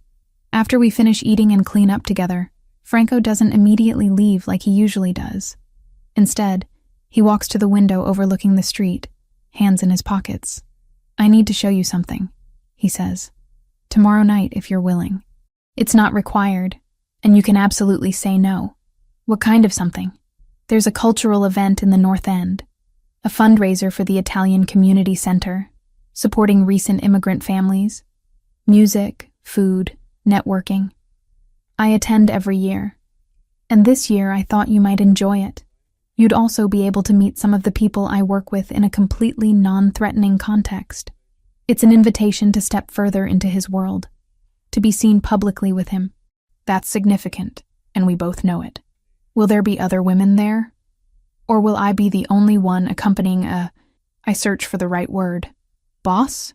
After we finish eating and clean up together, Franco doesn't immediately leave like he usually does. Instead, he walks to the window overlooking the street, hands in his pockets. "I need to show you something," he says. "Tomorrow night, if you're willing. It's not required, and you can absolutely say no." "What kind of something?" "There's a cultural event in the North End, a fundraiser for the Italian Community Center, supporting recent immigrant families. Music, food, networking. I attend every year, and this year I thought you might enjoy it. You'd also be able to meet some of the people I work with in a completely non-threatening context. It's an invitation to step further into his world, to be seen publicly with him. That's significant, and we both know it. Will there be other women there? Or will I be the only one accompanying I search for the right word. Boss?"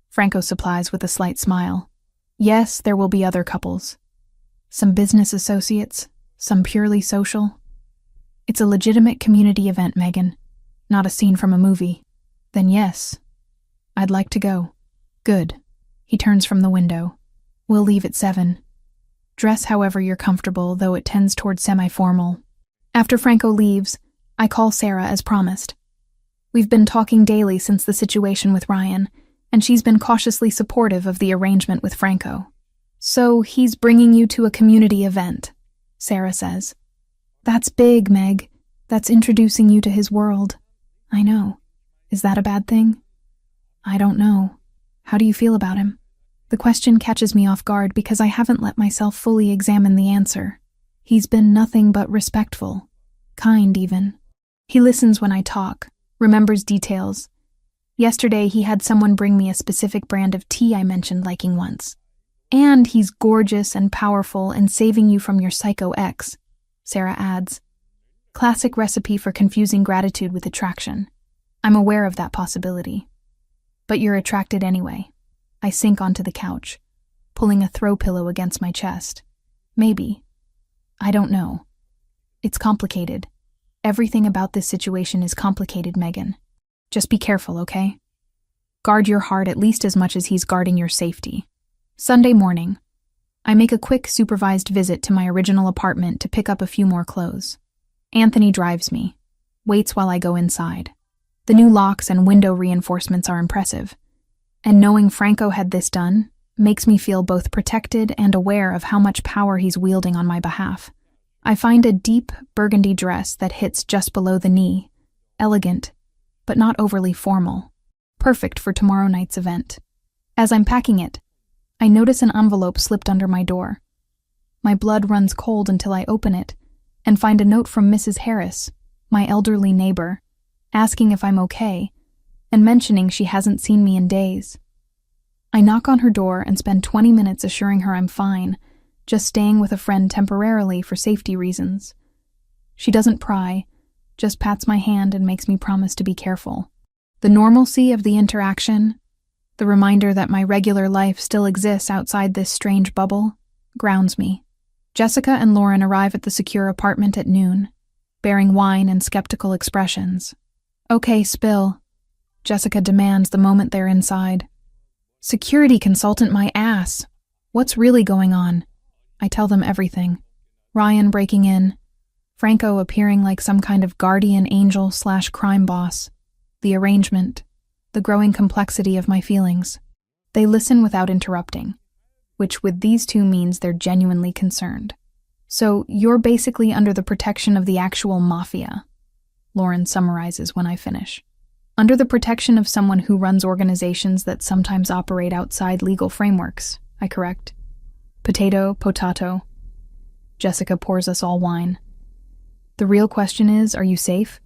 Franco supplies with a slight smile. "Yes, there will be other couples. Some business associates, some purely social. It's a legitimate community event, Megan, not a scene from a movie." "Then yes, I'd like to go." "Good." He turns from the window. "We'll leave at 7. Dress however you're comfortable, though it tends toward semi-formal." After Franco leaves, I call Sarah as promised. We've been talking daily since the situation with Ryan, and she's been cautiously supportive of the arrangement with Franco. "So he's bringing you to a community event," Sarah says. "That's big, Meg. That's introducing you to his world." "I know. Is that a bad thing?" "I don't know. How do you feel about him?" The question catches me off guard because I haven't let myself fully examine the answer. He's been nothing but respectful. Kind, even. He listens when I talk, remembers details. Yesterday, he had someone bring me a specific brand of tea I mentioned liking once. "And he's gorgeous and powerful and saving you from your psycho ex," Sarah adds. Classic recipe for confusing gratitude with attraction. I'm aware of that possibility. "But you're attracted anyway." I sink onto the couch, pulling a throw pillow against my chest. "Maybe. I don't know. It's complicated. Everything about this situation is complicated, Megan. Just be careful, okay? Guard your heart at least as much as he's guarding your safety." Sunday morning, I make a quick supervised visit to my original apartment to pick up a few more clothes. Anthony drives me, waits while I go inside. The new locks and window reinforcements are impressive, and knowing Franco had this done makes me feel both protected and aware of how much power he's wielding on my behalf. I find a deep burgundy dress that hits just below the knee, elegant, but not overly formal, perfect for tomorrow night's event. As I'm packing it, I notice an envelope slipped under my door. My blood runs cold until I open it and find a note from Mrs. Harris, my elderly neighbor, asking if I'm okay and mentioning she hasn't seen me in days. I knock on her door and spend 20 minutes assuring her I'm fine, just staying with a friend temporarily for safety reasons. She doesn't pry, just pats my hand and makes me promise to be careful. The normalcy of the interaction, the reminder that my regular life still exists outside this strange bubble, grounds me. Jessica and Lauren arrive at the secure apartment at noon, bearing wine and skeptical expressions. "Okay, spill," Jessica demands the moment they're inside. "Security consultant, my ass. What's really going on?" I tell them everything. Ryan breaking in, Franco appearing like some kind of guardian angel/crime boss, the arrangement, the growing complexity of my feelings. They listen without interrupting, which with these two means they're genuinely concerned. "So you're basically under the protection of the actual Mafia," Lauren summarizes when I finish. "Under the protection of someone who runs organizations that sometimes operate outside legal frameworks," I correct. Potato, potato. Jessica pours us all wine. "The real question is, are you safe?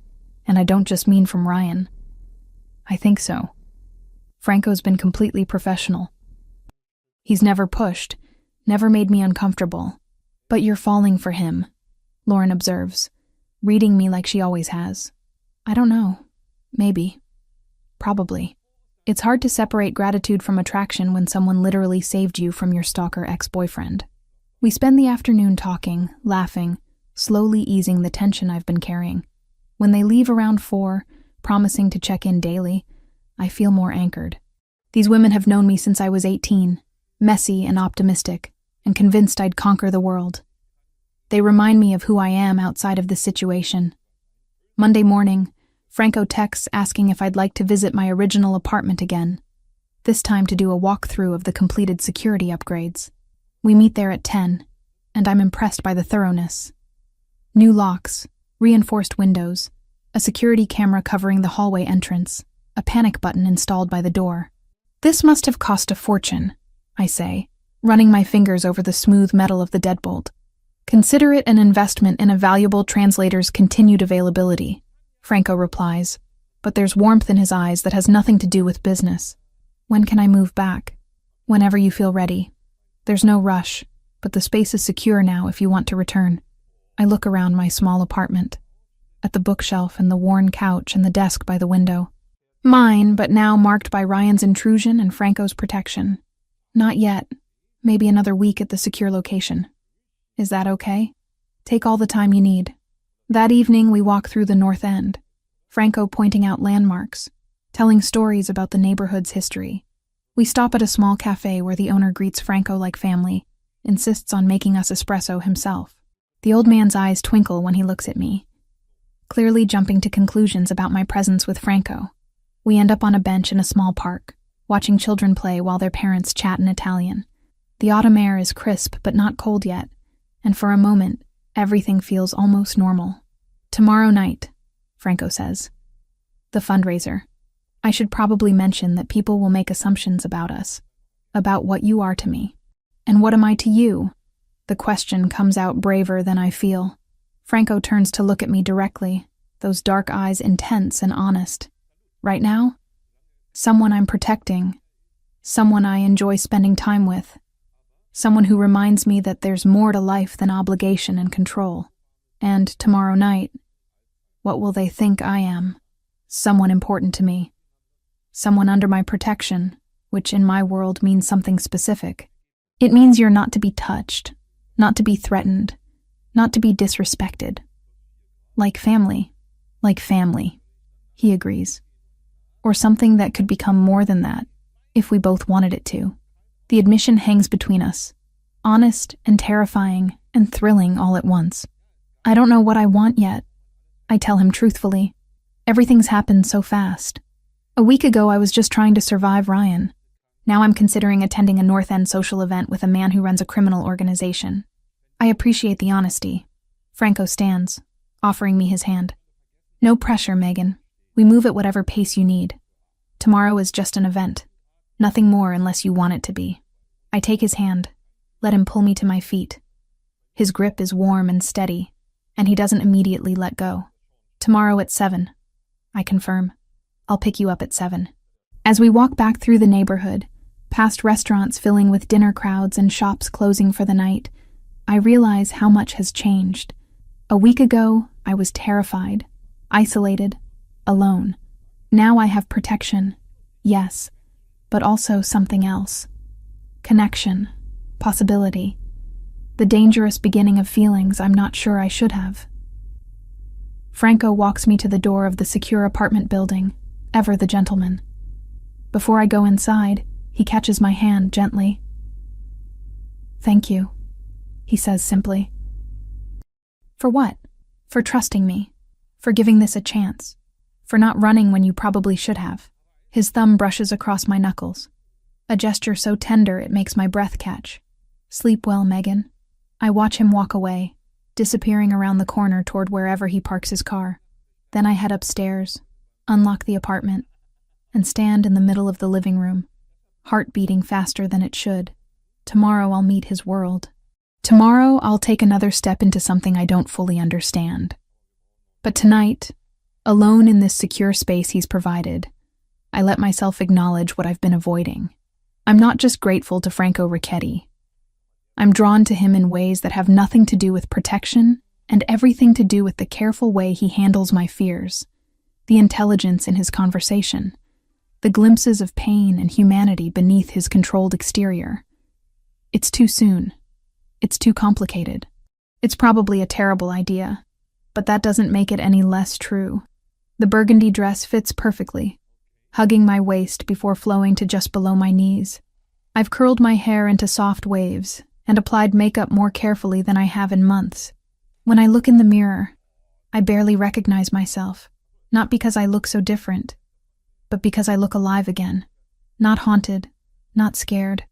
And I don't just mean from Ryan." "I think so. Franco's been completely professional. He's never pushed, never made me uncomfortable. But you're falling for him," Lauren observes, reading me like she always has. "I don't know. Maybe. Probably. It's hard to separate gratitude from attraction when someone literally saved you from your stalker ex-boyfriend." We spend the afternoon talking, laughing, slowly easing the tension I've been carrying. When they leave around 4, promising to check in daily, I feel more anchored. These women have known me since I was 18, messy and optimistic, and convinced I'd conquer the world. They remind me of who I am outside of this situation. Monday morning, Franco texts asking if I'd like to visit my original apartment again, this time to do a walkthrough of the completed security upgrades. We meet there at 10, and I'm impressed by the thoroughness. New locks, reinforced windows, a security camera covering the hallway entrance, a panic button installed by the door. This must have cost a fortune, I say, running my fingers over the smooth metal of the deadbolt. Consider it an investment in a valuable translator's continued availability, Franco replies, but there's warmth in his eyes that has nothing to do with business. When can I move back? Whenever you feel ready. There's no rush, but the space is secure now if you want to return. I look around my small apartment, at the bookshelf and the worn couch and the desk by the window. Mine, but now marked by Ryan's intrusion and Franco's protection. Not yet. Maybe another week at the secure location. Is that okay? Take all the time you need. That evening, we walk through the North End, Franco pointing out landmarks, telling stories about the neighborhood's history. We stop at a small cafe where the owner greets Franco like family, insists on making us espresso himself. The old man's eyes twinkle when he looks at me, clearly jumping to conclusions about my presence with Franco. We end up on a bench in a small park, watching children play while their parents chat in Italian. The autumn air is crisp but not cold yet, and for a moment, everything feels almost normal. Tomorrow night, Franco says. The fundraiser. I should probably mention that people will make assumptions about us, about what you are to me. And what am I to you? The question comes out braver than I feel. Franco turns to look at me directly, those dark eyes intense and honest. Right now? Someone I'm protecting. Someone I enjoy spending time with. Someone who reminds me that there's more to life than obligation and control. And tomorrow night, what will they think I am? Someone important to me. Someone under my protection, which in my world means something specific. It means you're not to be touched, not to be threatened, not to be disrespected. Like family, he agrees. Or something that could become more than that, if we both wanted it to. The admission hangs between us, honest and terrifying and thrilling all at once. I don't know what I want yet, I tell him truthfully. Everything's happened so fast. A week ago I was just trying to survive Ryan. Now I'm considering attending a North End social event with a man who runs a criminal organization. I appreciate the honesty. Franco stands, offering me his hand. No pressure, Megan. We move at whatever pace you need. Tomorrow is just an event. Nothing more unless you want it to be. I take his hand, let him pull me to my feet. His grip is warm and steady, and he doesn't immediately let go. Tomorrow at 7, I confirm. I'll pick you up at 7. As we walk back through the neighborhood, past restaurants filling with dinner crowds and shops closing for the night, I realize how much has changed. A week ago, I was terrified, isolated, alone. Now I have protection, yes, but also something else. Connection, possibility, the dangerous beginning of feelings I'm not sure I should have. Franco walks me to the door of the secure apartment building, ever the gentleman. Before I go inside, he catches my hand gently. Thank you, he says simply. For what? For trusting me, for giving this a chance, for not running when you probably should have. His thumb brushes across my knuckles, a gesture so tender it makes my breath catch. Sleep well, Megan. I watch him walk away, disappearing around the corner toward wherever he parks his car. Then I head upstairs, unlock the apartment, and stand in the middle of the living room, heart beating faster than it should. Tomorrow I'll meet his world. Tomorrow I'll take another step into something I don't fully understand. But tonight, alone in this secure space he's provided, I let myself acknowledge what I've been avoiding. I'm not just grateful to Franco Ricchetti. I'm drawn to him in ways that have nothing to do with protection and everything to do with the careful way he handles my fears, the intelligence in his conversation, the glimpses of pain and humanity beneath his controlled exterior. It's too soon. It's too complicated. It's probably a terrible idea, but that doesn't make it any less true. The burgundy dress fits perfectly, hugging my waist before flowing to just below my knees. I've curled my hair into soft waves, and applied makeup more carefully than I have in months. When I look in the mirror, I barely recognize myself, not because I look so different, but because I look alive again. Not haunted, not scared,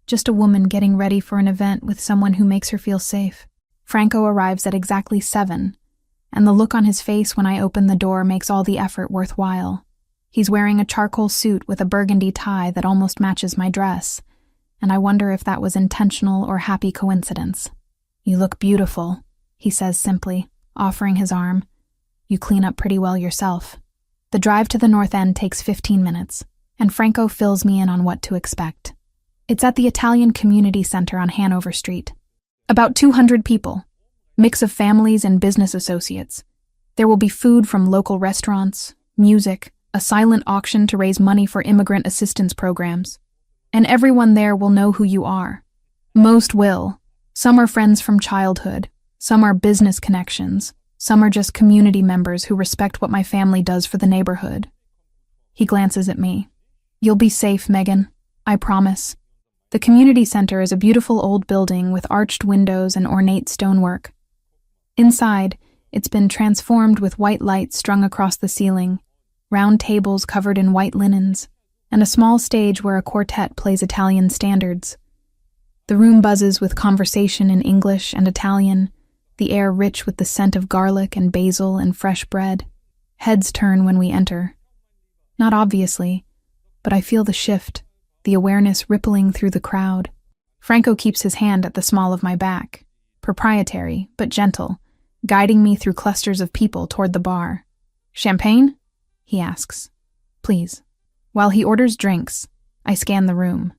just a woman getting ready for an event with someone who makes her feel safe. Franco arrives at exactly 7, and the look on his face when I open the door makes all the effort worthwhile. He's wearing a charcoal suit with a burgundy tie that almost matches my dress, and I wonder if that was intentional or happy coincidence. "You look beautiful," he says simply, offering his arm. "You clean up pretty well yourself." The drive to the North End takes 15 minutes, and Franco fills me in on what to expect. It's at the Italian Community Center on Hanover Street. About 200 people, mix of families and business associates. There will be food from local restaurants, music, a silent auction to raise money for immigrant assistance programs. And everyone there will know who you are. Most will. Some are friends from childhood, some are business connections, some are just community members who respect what my family does for the neighborhood. He glances at me. "You'll be safe, Megan. I promise." The community center is a beautiful old building with arched windows and ornate stonework. Inside, it's been transformed with white lights strung across the ceiling, round tables covered in white linens, and a small stage where a quartet plays Italian standards. The room buzzes with conversation in English and Italian, the air rich with the scent of garlic and basil and fresh bread. Heads turn when we enter. Not obviously, but I feel the shift, the awareness rippling through the crowd. Franco keeps his hand at the small of my back, proprietary but gentle, guiding me through clusters of people toward the bar. "Champagne?" he asks. "Please." While he orders drinks, I scan the room.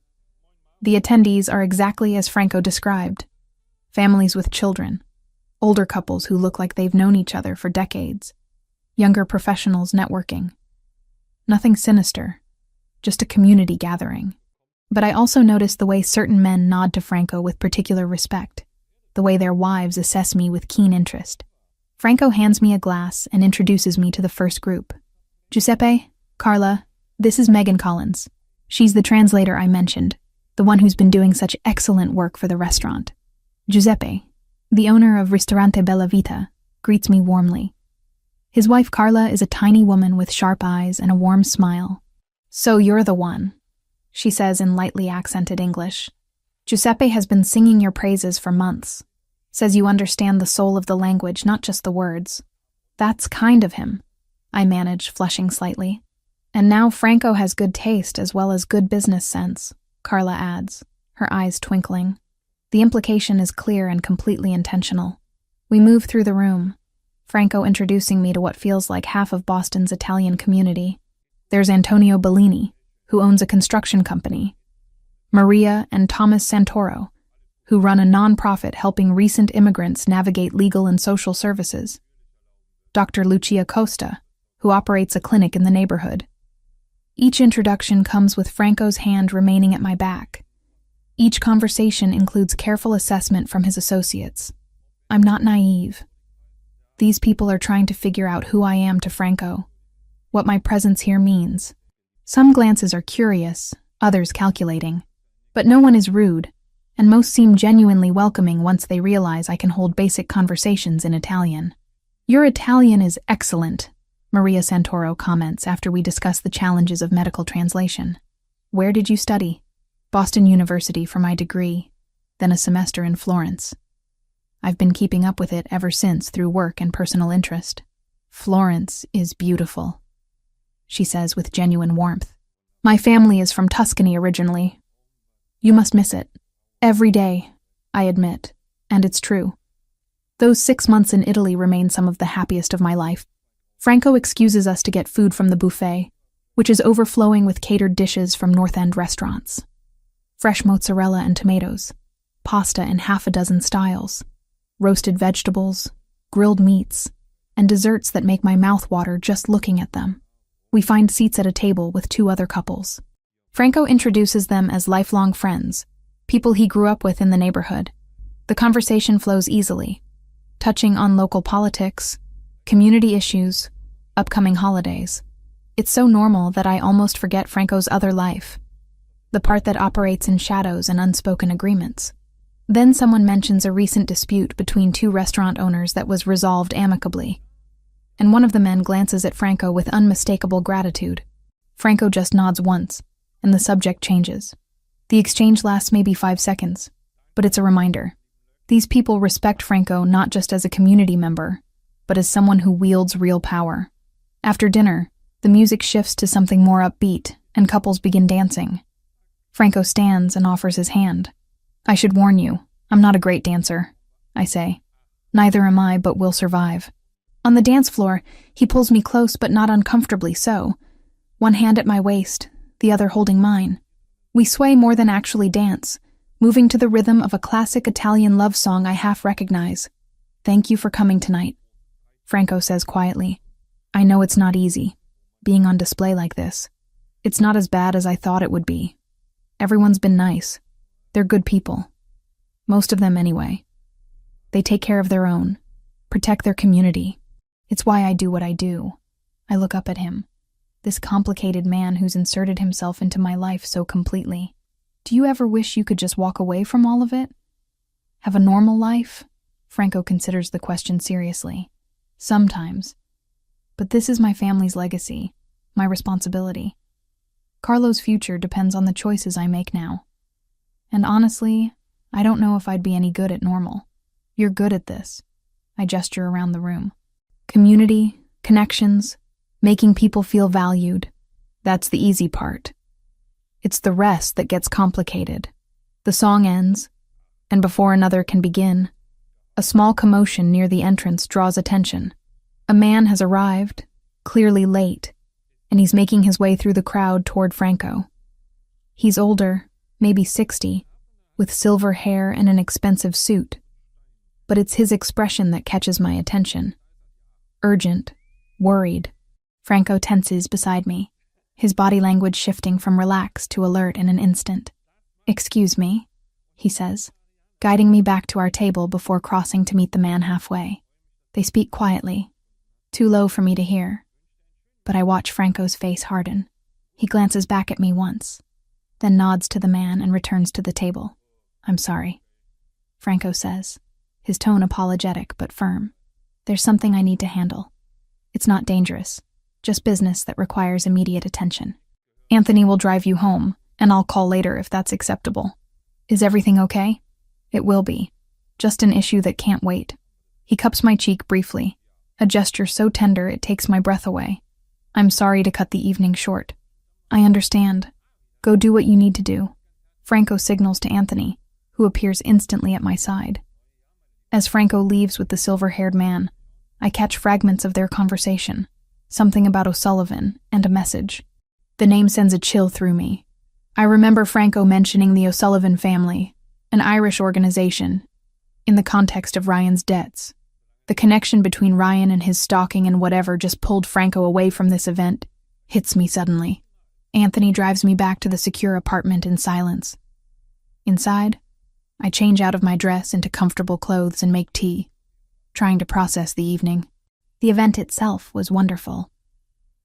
The attendees are exactly as Franco described. Families with children, older couples who look like they've known each other for decades, younger professionals networking. Nothing sinister, just a community gathering. But I also notice the way certain men nod to Franco with particular respect, the way their wives assess me with keen interest. Franco hands me a glass and introduces me to the first group. "Giuseppe, Carla, this is Megan Collins. She's the translator I mentioned, the one who's been doing such excellent work for the restaurant." Giuseppe, the owner of Ristorante Bella Vita, greets me warmly. His wife Carla is a tiny woman with sharp eyes and a warm smile. "So you're the one," she says in lightly accented English. "Giuseppe has been singing your praises for months. Says you understand the soul of the language, not just the words." "That's kind of him," I manage, flushing slightly. "And now Franco has good taste as well as good business sense," Carla adds, her eyes twinkling. The implication is clear and completely intentional. We move through the room, Franco introducing me to what feels like half of Boston's Italian community. There's Antonio Bellini, who owns a construction company, Maria and Thomas Santoro, who run a nonprofit helping recent immigrants navigate legal and social services, Dr. Lucia Costa, who operates a clinic in the neighborhood. Each introduction comes with Franco's hand remaining at my back. Each conversation includes careful assessment from his associates. I'm not naive. These people are trying to figure out who I am to Franco, what my presence here means. Some glances are curious, others calculating. But no one is rude, and most seem genuinely welcoming once they realize I can hold basic conversations in Italian. "Your Italian is excellent," Maria Santoro comments after we discuss the challenges of medical translation. "Where did you study?" "Boston University for my degree, then a semester in Florence. I've been keeping up with it ever since through work and personal interest." "Florence is beautiful," she says with genuine warmth. "My family is from Tuscany originally. You must miss it. Every day, I admit, and it's true. Those 6 months in Italy remain some of the happiest of my life." Franco excuses us to get food from the buffet, which is overflowing with catered dishes from North End restaurants. Fresh mozzarella and tomatoes, pasta in half a dozen styles, roasted vegetables, grilled meats, and desserts that make my mouth water just looking at them. We find seats at a table with 2 other couples. Franco introduces them as lifelong friends, people he grew up with in the neighborhood. The conversation flows easily, touching on local politics, community issues, upcoming holidays. It's so normal that I almost forget Franco's other life, the part that operates in shadows and unspoken agreements. Then someone mentions a recent dispute between two restaurant owners that was resolved amicably, and one of the men glances at Franco with unmistakable gratitude. Franco just nods once, and the subject changes. The exchange lasts maybe 5 seconds, but it's a reminder. These people respect Franco not just as a community member, but as someone who wields real power. After dinner, the music shifts to something more upbeat, and couples begin dancing. Franco stands and offers his hand. "I should warn you, I'm not a great dancer," I say. "Neither am I, but we'll survive." On the dance floor, he pulls me close but not uncomfortably so, one hand at my waist, the other holding mine. We sway more than actually dance, moving to the rhythm of a classic Italian love song I half recognize. "Thank you for coming tonight," Franco says quietly. "I know it's not easy, being on display like this. It's not as bad as I thought it would be. Everyone's been nice. They're good people. Most of them anyway. They take care of their own, protect their community. It's why I do what I do." I look up at him, this complicated man who's inserted himself into my life so completely. "Do you ever wish you could just walk away from all of it? Have a normal life?" Franco considers the question seriously. "Sometimes. But this is my family's legacy, my responsibility. Carlo's future depends on the choices I make now. And honestly, I don't know if I'd be any good at normal. You're good at this." I gesture around the room. "Community, connections, making people feel valued. That's the easy part. It's the rest that gets complicated." The song ends, and before another can begin, a small commotion near the entrance draws attention. A man has arrived, clearly late, and he's making his way through the crowd toward Franco. He's older, maybe 60, with silver hair and an expensive suit. But it's his expression that catches my attention. Urgent, worried. Franco tenses beside me, his body language shifting from relaxed to alert in an instant. "Excuse me," he says, guiding me back to our table before crossing to meet the man halfway. They speak quietly, too low for me to hear. But I watch Franco's face harden. He glances back at me once, then nods to the man and returns to the table. "I'm sorry," Franco says, his tone apologetic but firm. "There's something I need to handle. It's not dangerous, just business that requires immediate attention. Anthony will drive you home, and I'll call later if that's acceptable. Is everything okay?" "It will be. Just an issue that can't wait." He cups my cheek briefly, a gesture so tender it takes my breath away. "I'm sorry to cut the evening short." "I understand. Go do what you need to do." Franco signals to Anthony, who appears instantly at my side. As Franco leaves with the silver-haired man, I catch fragments of their conversation, something about O'Sullivan and a message. The name sends a chill through me. I remember Franco mentioning the O'Sullivan family, an Irish organization, in the context of Ryan's debts. The connection between Ryan and his stalking and whatever just pulled Franco away from this event hits me suddenly. Anthony drives me back to the secure apartment in silence. Inside, I change out of my dress into comfortable clothes and make tea, trying to process the evening. The event itself was wonderful.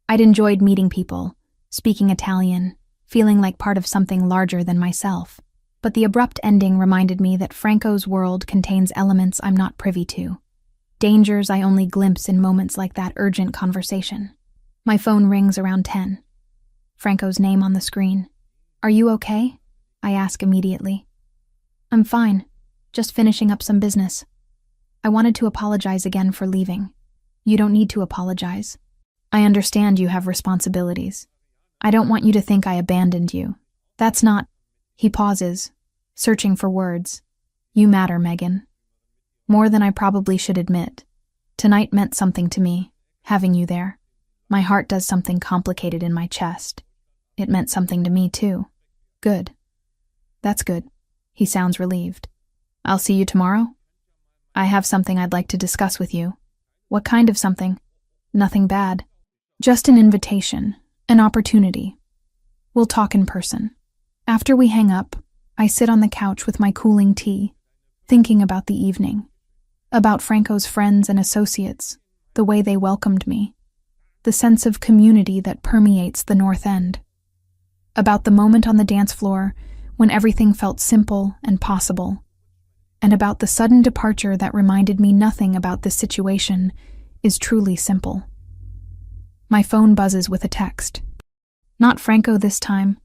I'd enjoyed meeting people, speaking Italian, feeling like part of something larger than myself. But the abrupt ending reminded me that Franco's world contains elements I'm not privy to, dangers I only glimpse in moments like that urgent conversation. My phone rings around 10. Franco's name on the screen. "Are you okay?" I ask immediately. "I'm fine, just finishing up some business. I wanted to apologize again for leaving." "You don't need to apologize. I understand you have responsibilities. I don't want you to think I abandoned you. That's not..." He pauses, searching for words. "You matter, Megan. More than I probably should admit. Tonight meant something to me, having you there. My heart does something complicated in my chest. It meant something to me, too." "Good. That's good." He sounds relieved. "I'll see you tomorrow? I have something I'd like to discuss with you." "What kind of something?" "Nothing bad. Just an invitation, an opportunity. We'll talk in person." After we hang up, I sit on the couch with my cooling tea, thinking about the evening, about Franco's friends and associates, the way they welcomed me, the sense of community that permeates the North End, about the moment on the dance floor when everything felt simple and possible, and about the sudden departure that reminded me nothing about this situation is truly simple. My phone buzzes with a text. Not Franco this time,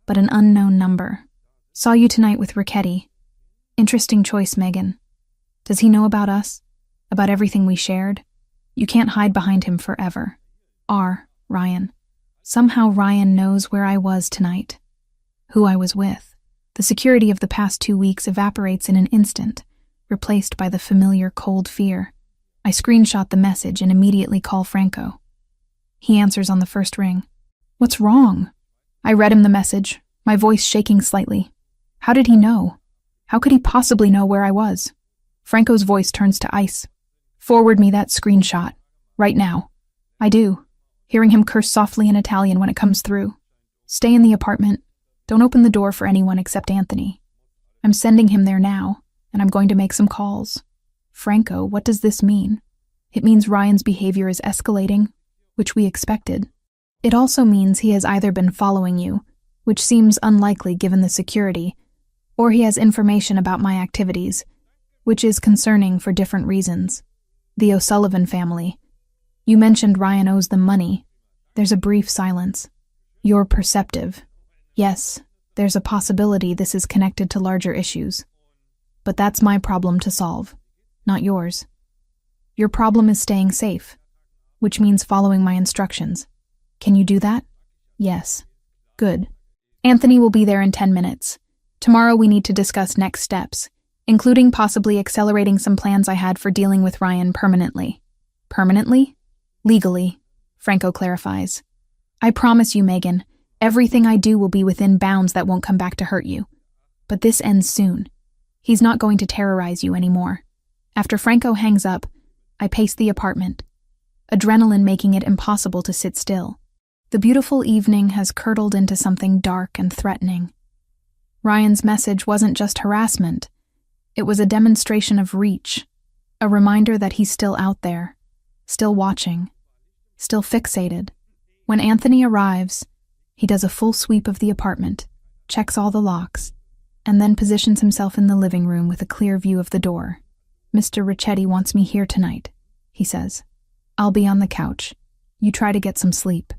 but an unknown number. Saw you tonight with Richetti. Interesting choice, Megan. Does he know about us? About everything we shared? You can't hide behind him forever. Ryan. Somehow Ryan knows where I was tonight. Who I was with. The security of the past 2 weeks evaporates in an instant, replaced by the familiar cold fear. I screenshot the message and immediately call Franco. He answers on the first ring. What's wrong? I read him the message, my voice shaking slightly. How did he know? How could he possibly know where I was? Franco's voice turns to ice. Forward me that screenshot. Right now. I do, hearing him curse softly in Italian when it comes through. Stay in the apartment. Don't open the door for anyone except Anthony. I'm sending him there now, and I'm going to make some calls. Franco, what does this mean? It means Ryan's behavior is escalating, which we expected. It also means he has either been following you, which seems unlikely given the security, or he has information about my activities, which is concerning for different reasons. The O'Sullivan family. You mentioned Ryan owes them money. There's a brief silence. You're perceptive. Yes, there's a possibility this is connected to larger issues. But that's my problem to solve, not yours. Your problem is staying safe, which means following my instructions. Can you do that? Yes. Good. Anthony will be there in 10 minutes. Tomorrow we need to discuss next steps, including possibly accelerating some plans I had for dealing with Ryan permanently. Permanently? Legally, Franco clarifies. I promise you, Megan, everything I do will be within bounds that won't come back to hurt you. But this ends soon. He's not going to terrorize you anymore. After Franco hangs up, I pace the apartment, adrenaline making it impossible to sit still. The beautiful evening has curdled into something dark and threatening. Ryan's message wasn't just harassment. It was a demonstration of reach, a reminder that he's still out there, still watching, still fixated. When Anthony arrives, he does a full sweep of the apartment, checks all the locks, and then positions himself in the living room with a clear view of the door. Mr. Richetti wants me here tonight, he says. I'll be on the couch. You try to get some sleep.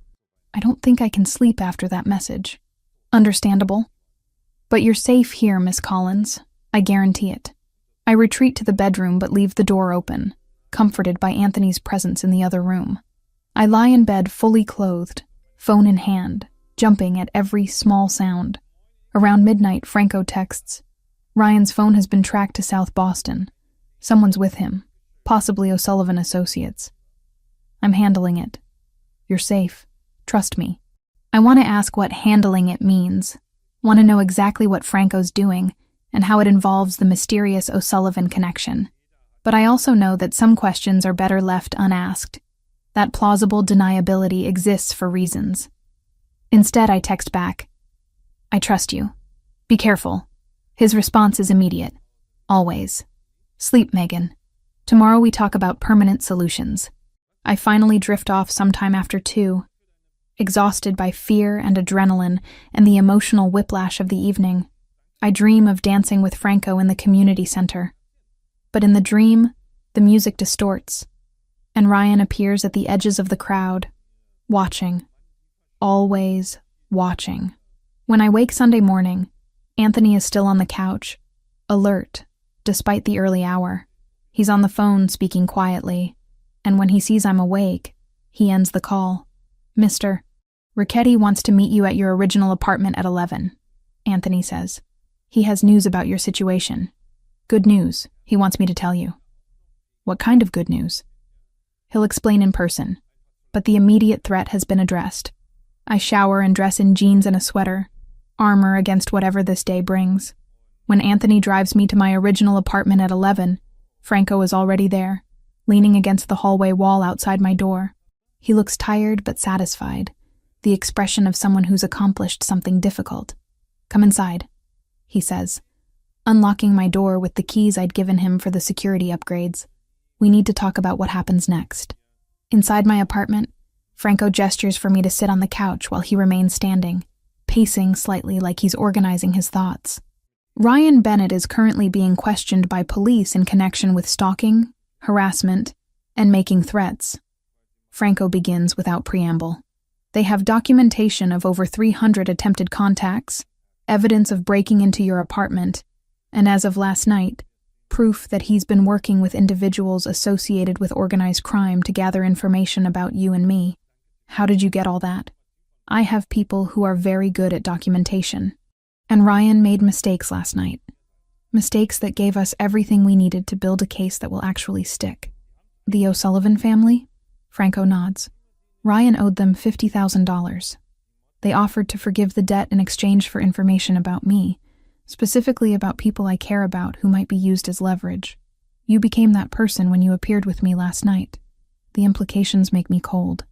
I don't think I can sleep after that message. Understandable. But you're safe here, Miss Collins. I guarantee it. I retreat to the bedroom but leave the door open, comforted by Anthony's presence in the other room. I lie in bed fully clothed, phone in hand, jumping at every small sound. Around midnight, Franco texts. Ryan's phone has been tracked to South Boston. Someone's with him, possibly O'Sullivan Associates. I'm handling it. You're safe. Trust me. I want to ask what handling it means. Want to know exactly what Franco's doing and how it involves the mysterious O'Sullivan connection. But I also know that some questions are better left unasked. That plausible deniability exists for reasons. Instead, I text back. I trust you. Be careful. His response is immediate. Always. Sleep, Megan. Tomorrow we talk about permanent solutions. I finally drift off sometime after 2. Exhausted by fear and adrenaline and the emotional whiplash of the evening, I dream of dancing with Franco in the community center. But in the dream, the music distorts, and Ryan appears at the edges of the crowd, watching. Always watching. When I wake Sunday morning, Anthony is still on the couch, alert, despite the early hour. He's on the phone speaking quietly, and when he sees I'm awake, he ends the call. Mr. Richetti wants to meet you at your original apartment at 11, Anthony says. He has news about your situation. Good news, he wants me to tell you. What kind of good news? He'll explain in person, but the immediate threat has been addressed. I shower and dress in jeans and a sweater, armor against whatever this day brings. When Anthony drives me to my original apartment at 11, Franco is already there, leaning against the hallway wall outside my door. He looks tired but satisfied, the expression of someone who's accomplished something difficult. Come inside, he says, unlocking my door with the keys I'd given him for the security upgrades. We need to talk about what happens next. Inside my apartment, Franco gestures for me to sit on the couch while he remains standing, pacing slightly like he's organizing his thoughts. Ryan Bennett is currently being questioned by police in connection with stalking, harassment, and making threats. Franco begins without preamble. They have documentation of over 300 attempted contacts, evidence of breaking into your apartment, and as of last night, proof that he's been working with individuals associated with organized crime to gather information about you and me. How did you get all that? I have people who are very good at documentation. And Ryan made mistakes last night. Mistakes that gave us everything we needed to build a case that will actually stick. The O'Sullivan family? Franco nods. Ryan owed them $50,000. They offered to forgive the debt in exchange for information about me, specifically about people I care about who might be used as leverage. You became that person when you appeared with me last night. The implications make me cold.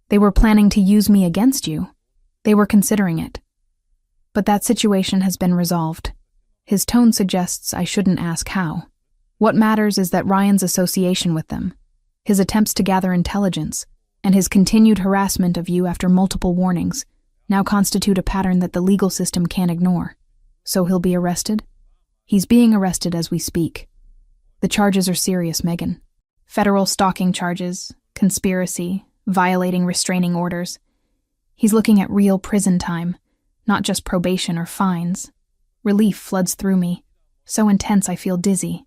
They were planning to use me against you. They were considering it. But that situation has been resolved. His tone suggests I shouldn't ask how. What matters is that Ryan's association with them, his attempts to gather intelligence, and his continued harassment of you after multiple warnings now constitute a pattern that the legal system can't ignore. So he'll be arrested? He's being arrested as we speak. The charges are serious, Megan. Federal stalking charges, conspiracy, violating restraining orders. He's looking at real prison time, not just probation or fines. Relief floods through me, so intense I feel dizzy.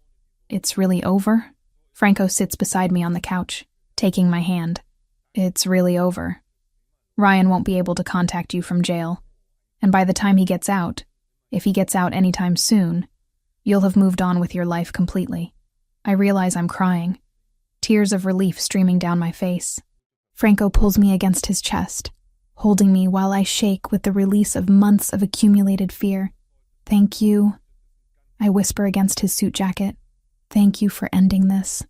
It's really over? Franco sits beside me on the couch, taking my hand. It's really over. Ryan won't be able to contact you from jail, and by the time he gets out, if he gets out anytime soon, you'll have moved on with your life completely. I realize I'm crying, tears of relief streaming down my face. Franco pulls me against his chest, holding me while I shake with the release of months of accumulated fear. Thank you, I whisper against his suit jacket. Thank you for ending this.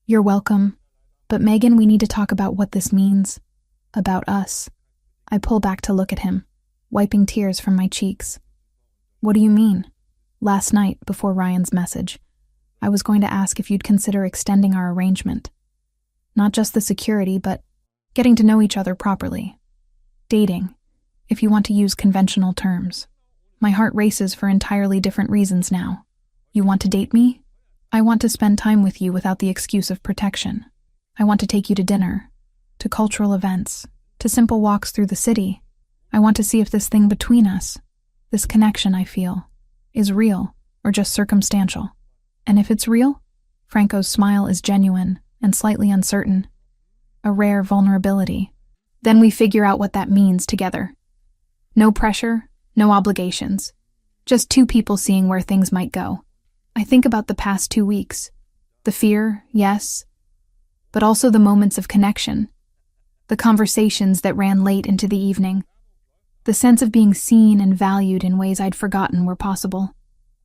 You're welcome. But Megan, we need to talk about what this means. About us. I pull back to look at him, wiping tears from my cheeks. What do you mean? Last night, before Ryan's message, I was going to ask if you'd consider extending our arrangement. Not just the security, but getting to know each other properly. Dating, if you want to use conventional terms. My heart races for entirely different reasons now. You want to date me? I want to spend time with you without the excuse of protection. I want to take you to dinner, to cultural events, to simple walks through the city. I want to see if this thing between us, this connection I feel, is real or just circumstantial. And if it's real, Franco's smile is genuine and slightly uncertain. A rare vulnerability. Then we figure out what that means together. No pressure, no obligations. Just two people seeing where things might go. I think about the past 2 weeks. The fear, yes, but also the moments of connection. The conversations that ran late into the evening. The sense of being seen and valued in ways I'd forgotten were possible.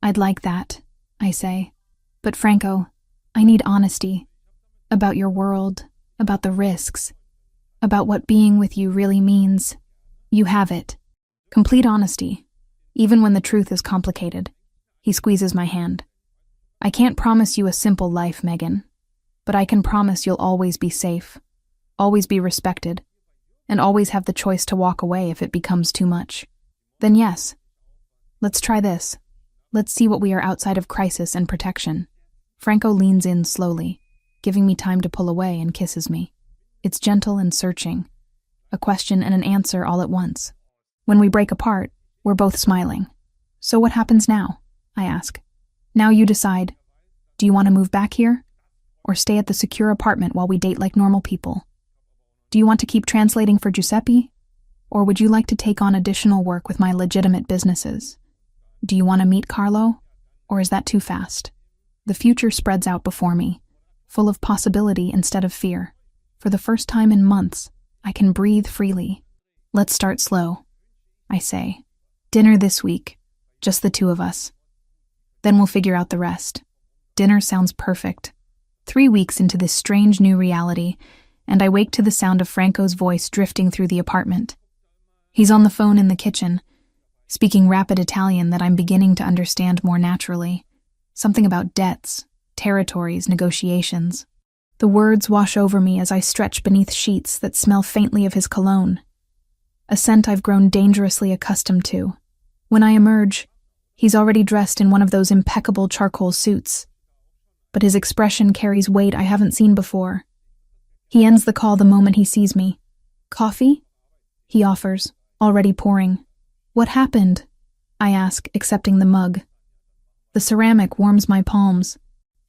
I'd like that, I say. But Franco, I need honesty. About your world, about the risks, about what being with you really means. You have it. Complete honesty, even when the truth is complicated. He squeezes my hand. I can't promise you a simple life, Megan, but I can promise you'll always be safe, always be respected, and always have the choice to walk away if it becomes too much. Then yes, let's try this. Let's see what we are outside of crisis and protection. Franco leans in slowly, giving me time to pull away, and kisses me. It's gentle and searching, a question and an answer all at once. When we break apart, we're both smiling. So what happens now? I ask. Now you decide. Do you want to move back here? Or stay at the secure apartment while we date like normal people? Do you want to keep translating for Giuseppe? Or would you like to take on additional work with my legitimate businesses? Do you want to meet Carlo? Or is that too fast? The future spreads out before me, full of possibility instead of fear. For the first time in months, I can breathe freely. Let's start slow, I say. Dinner this week, just the two of us. Then we'll figure out the rest. Dinner sounds perfect. 3 weeks into this strange new reality, and I wake to the sound of Franco's voice drifting through the apartment. He's on the phone in the kitchen, speaking rapid Italian that I'm beginning to understand more naturally. Something about debts, territories, negotiations. The words wash over me as I stretch beneath sheets that smell faintly of his cologne, a scent I've grown dangerously accustomed to. When I emerge, He's already dressed in one of those impeccable charcoal suits, but his expression carries weight I haven't seen before. He ends the call the moment he sees me. "Coffee?" he offers, already pouring. "What happened?" I ask, accepting the mug. The ceramic warms my palms.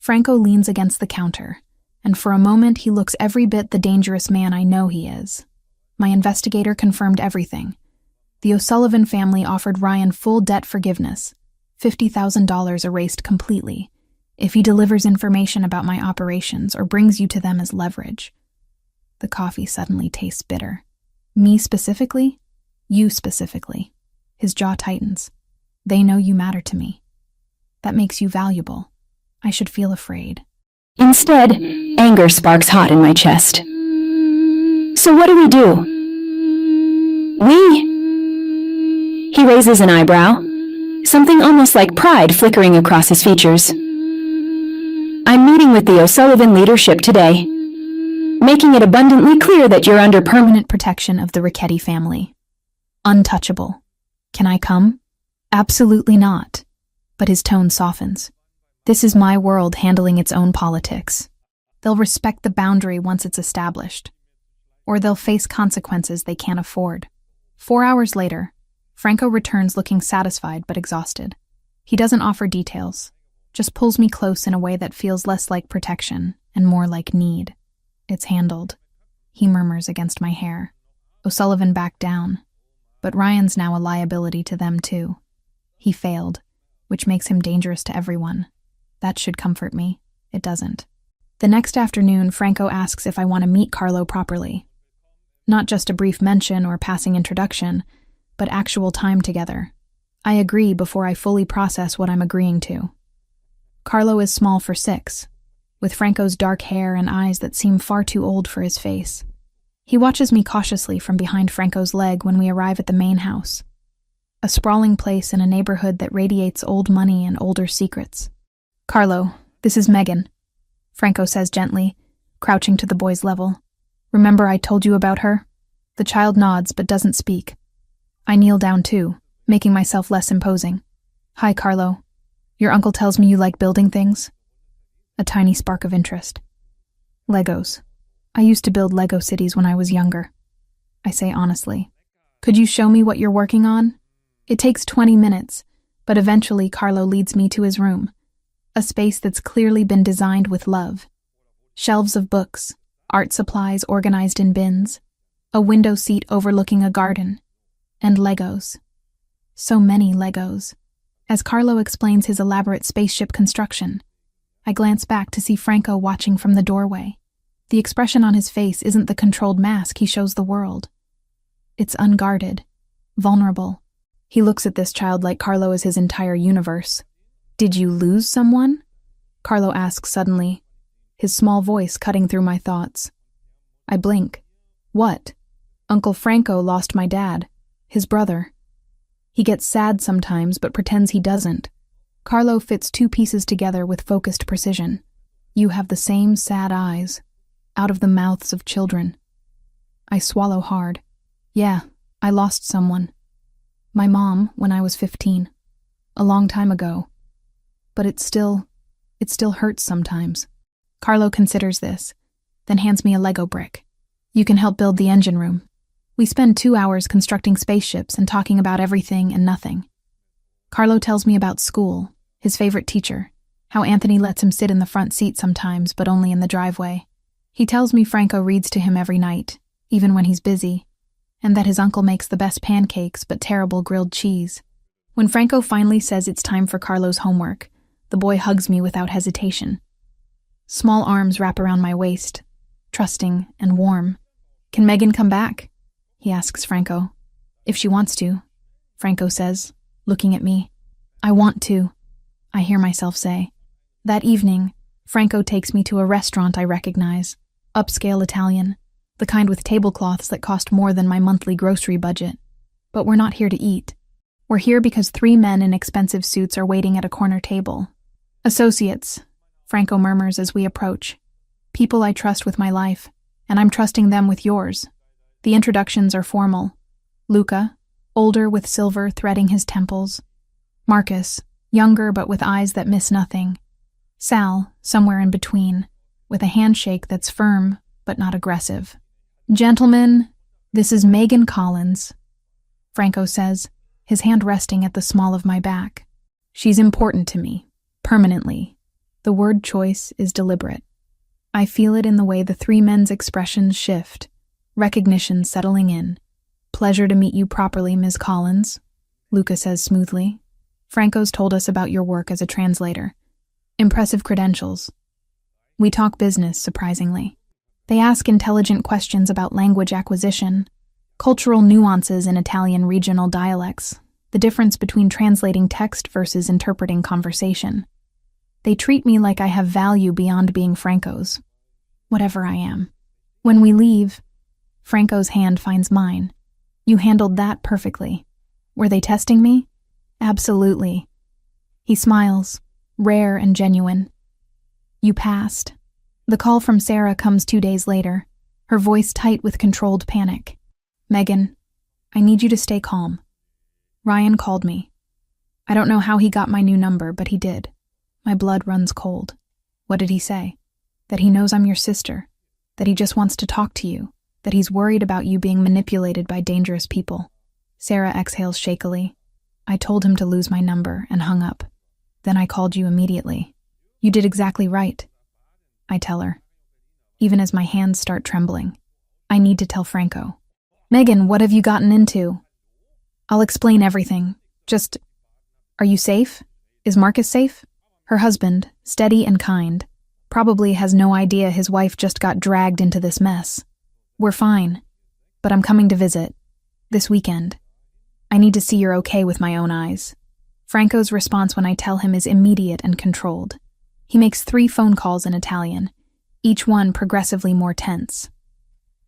Franco leans against the counter, and for a moment he looks every bit the dangerous man I know he is. My investigator confirmed everything. The O'Sullivan family offered Ryan full debt forgiveness, $50,000 erased completely, if he delivers information about my operations or brings you to them as leverage. The coffee suddenly tastes bitter. Me specifically? You specifically. His jaw tightens. They know you matter to me. That makes you valuable. I should feel afraid. Instead, anger sparks hot in my chest. So what do? He raises an eyebrow, something almost like pride flickering across his features. I'm meeting with the O'Sullivan leadership today, making it abundantly clear that you're under permanent protection of the Richetti family. Untouchable. Can I come? Absolutely not. But his tone softens. This is my world handling its own politics. They'll respect the boundary once it's established, or they'll face consequences they can't afford. 4 hours later, Franco returns looking satisfied but exhausted. He doesn't offer details, just pulls me close in a way that feels less like protection and more like need. "It's handled," he murmurs against my hair. O'Sullivan backed down, but Ryan's now a liability to them too. He failed, which makes him dangerous to everyone. That should comfort me. It doesn't. The next afternoon, Franco asks if I want to meet Carlo properly. Not just a brief mention or passing introduction, but actual time together. I agree before I fully process what I'm agreeing to. Carlo is small for 6, with Franco's dark hair and eyes that seem far too old for his face. He watches me cautiously from behind Franco's leg when we arrive at the main house, a sprawling place in a neighborhood that radiates old money and older secrets. "Carlo, this is Megan," Franco says gently, crouching to the boy's level. "Remember I told you about her?" The child nods but doesn't speak. I kneel down too, making myself less imposing. "Hi, Carlo. Your uncle tells me you like building things?" A tiny spark of interest. "Legos. I used to build Lego cities when I was younger," I say honestly. "Could you show me what you're working on?" It takes 20 minutes, but eventually Carlo leads me to his room, a space that's clearly been designed with love. Shelves of books, art supplies organized in bins, a window seat overlooking a garden, and Legos. So many Legos. As Carlo explains his elaborate spaceship construction, I glance back to see Franco watching from the doorway. The expression on his face isn't the controlled mask he shows the world. It's unguarded, vulnerable. He looks at this child like Carlo is his entire universe. "Did you lose someone?" Carlo asks suddenly, his small voice cutting through my thoughts. I blink. "What?" "Uncle Franco lost my dad, his brother. He gets sad sometimes but pretends he doesn't." Carlo fits 2 pieces together with focused precision. "You have the same sad eyes, out of the mouths of children." I swallow hard. "Yeah, I lost someone. My mom when I was 15. A long time ago. But it still hurts sometimes." Carlo considers this, then hands me a Lego brick. "You can help build the engine room." We spend 2 hours constructing spaceships and talking about everything and nothing. Carlo tells me about school, his favorite teacher, how Anthony lets him sit in the front seat sometimes, but only in the driveway. He tells me Franco reads to him every night, even when he's busy, and that his uncle makes the best pancakes but terrible grilled cheese. When Franco finally says it's time for Carlo's homework, the boy hugs me without hesitation. Small arms wrap around my waist, trusting and warm. "Can Megan come back?" he asks Franco. "If she wants to," Franco says, looking at me. "I want to," I hear myself say. That evening, Franco takes me to a restaurant I recognize, upscale Italian, the kind with tablecloths that cost more than my monthly grocery budget. But we're not here to eat. We're here because 3 men in expensive suits are waiting at a corner table. "Associates," Franco murmurs as we approach. "People I trust with my life, and I'm trusting them with yours." The introductions are formal. Luca, older with silver threading his temples. Marcus, younger but with eyes that miss nothing. Sal, somewhere in between, with a handshake that's firm but not aggressive. "Gentlemen, this is Megan Collins," Franco says, his hand resting at the small of my back. "She's important to me, permanently." The word choice is deliberate. I feel it in the way the three men's expressions shift, recognition settling in. "Pleasure to meet you properly, Ms. Collins," Luca says smoothly. "Franco's told us about your work as a translator. Impressive credentials." We talk business, surprisingly. They ask intelligent questions about language acquisition, cultural nuances in Italian regional dialects, the difference between translating text versus interpreting conversation. They treat me like I have value beyond being Franco's, whatever I am. When we leave, Franco's hand finds mine. "You handled that perfectly. Were they testing me?" "Absolutely." He smiles, rare and genuine. "You passed." The call from Sarah comes 2 days later, her voice tight with controlled panic. "Megan, I need you to stay calm. Ryan called me. I don't know how he got my new number, but he did. My blood runs cold." "What did he say?" "That he knows I'm your sister, that he just wants to talk to you, that he's worried about you being manipulated by dangerous people." Sarah exhales shakily. "I told him to lose my number and hung up. Then I called you immediately." "You did exactly right," I tell her, even as my hands start trembling. "I need to tell Franco." "Megan, what have you gotten into?" "I'll explain everything. Just, are you safe? Is Marcus safe?" Her husband, steady and kind, probably has no idea his wife just got dragged into this mess. "We're fine, but I'm coming to visit. This weekend. I need to see you're okay with my own eyes." Franco's response when I tell him is immediate and controlled. He makes 3 phone calls in Italian, each one progressively more tense.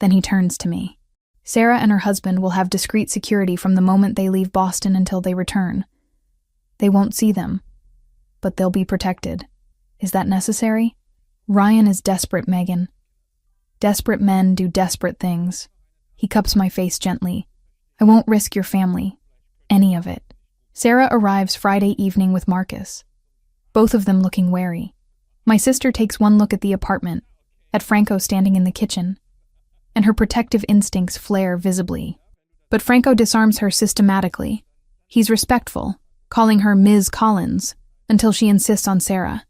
Then he turns to me. "Sarah and her husband will have discreet security from the moment they leave Boston until they return. They won't see them, but they'll be protected. Is that necessary?" "Ryan is desperate, Megan. Desperate men do desperate things." He cups my face gently. "I won't risk your family. Any of it." Sarah arrives Friday evening with Marcus, both of them looking wary. My sister takes one look at the apartment, at Franco standing in the kitchen, and her protective instincts flare visibly. But Franco disarms her systematically. He's respectful, calling her Ms. Collins, until she insists on Sarah.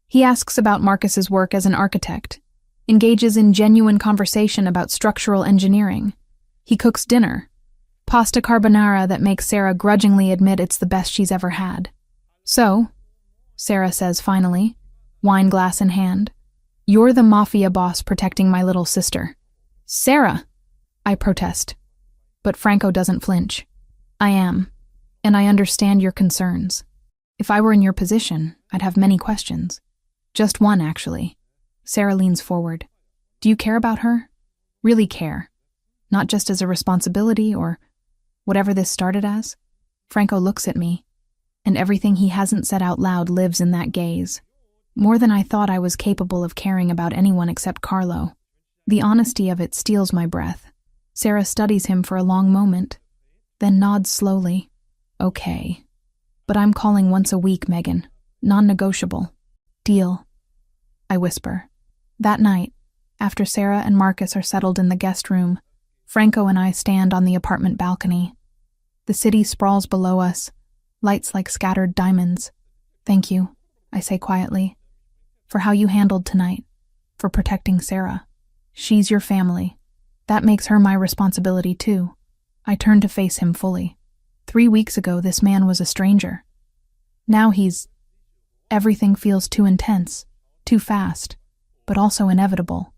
He asks about Marcus's work as an architect, engages in genuine conversation about structural engineering. He cooks dinner, pasta carbonara that makes Sarah grudgingly admit it's the best she's ever had. "So," Sarah says finally, wine glass in hand, "you're the Mafia boss protecting my little sister." "Sarah!" I protest. But Franco doesn't flinch. "I am, and I understand your concerns. If I were in your position, I'd have many questions. Just one, actually." Sarah leans forward. "Do you care about her? Really care? Not just as a responsibility or whatever this started as?" Franco looks at me, and everything he hasn't said out loud lives in that gaze. More than I thought I was capable of caring about anyone except Carlo. The honesty of it steals my breath. Sarah studies him for a long moment, then nods slowly. "Okay. But I'm calling once a week, Megan. Non-negotiable. Deal," I whisper. That night, after Sarah and Marcus are settled in the guest room, Franco and I stand on the apartment balcony. The city sprawls below us, lights like scattered diamonds. "Thank you," I say quietly, "for how you handled tonight, for protecting Sarah. She's your family. That makes her my responsibility too." I turn to face him fully. 3 weeks ago, this man was a stranger. Now everything feels too intense, too fast, but also inevitable,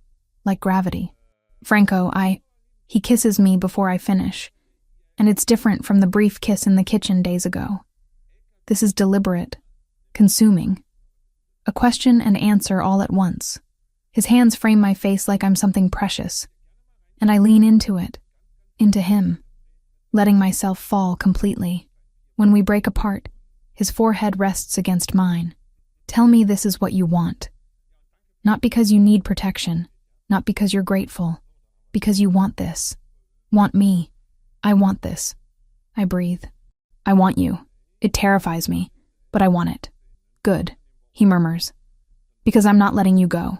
like gravity. "Franco, He kisses me before I finish, and it's different from the brief kiss in the kitchen days ago. This is deliberate, consuming. A question and answer all at once. His hands frame my face like I'm something precious, and I lean into it, into him, letting myself fall completely. When we break apart, his forehead rests against mine. "Tell me this is what you want. Not because you need protection, not because you're grateful, because you want this. Want me. I want this." I breathe. "I want you." It terrifies me, but I want it. Good, he murmurs. Because I'm not letting you go.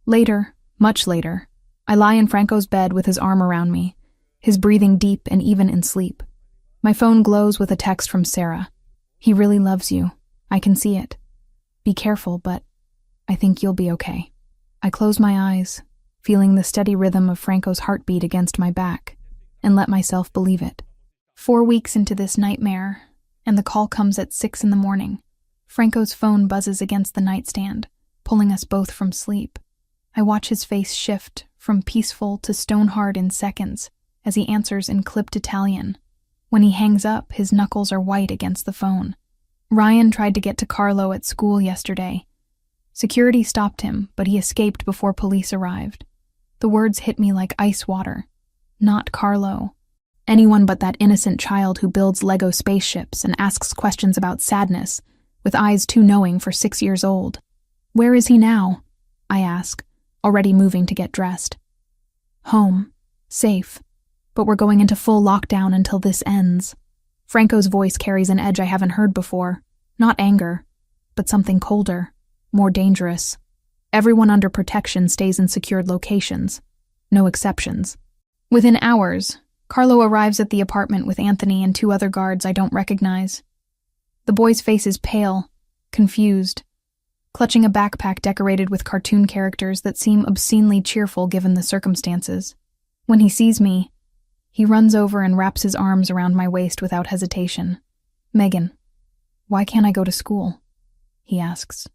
Later, much later, I lie in Franco's bed with his arm around me, his breathing deep and even in sleep. My phone glows with a text from Sarah. He really loves you. I can see it. Be careful, but I think you'll be okay. I close my eyes, feeling the steady rhythm of Franco's heartbeat against my back, and let myself believe it. 4 weeks into this nightmare, and the call comes at 6 a.m. Franco's phone buzzes against the nightstand, pulling us both from sleep. I watch his face shift from peaceful to stone-hard in seconds as he answers in clipped Italian. When he hangs up, his knuckles are white against the phone. Ryan tried to get to Carlo at school yesterday. Security stopped him, but he escaped before police arrived. The words hit me like ice water. Not Carlo. Anyone but that innocent child who builds Lego spaceships and asks questions about sadness, with eyes too knowing for 6 years old. Where is he now? I ask, already moving to get dressed. Home. Safe. But we're going into full lockdown until this ends. Franco's voice carries an edge I haven't heard before. Not anger, but something colder, more dangerous. Everyone under protection stays in secured locations. No exceptions. Within hours, Carlo arrives at the apartment with Anthony and 2 other guards I don't recognize. The boy's face is pale, confused, clutching a backpack decorated with cartoon characters that seem obscenely cheerful given the circumstances. When he sees me, he runs over and wraps his arms around my waist without hesitation. Megan, why can't I go to school? He asks,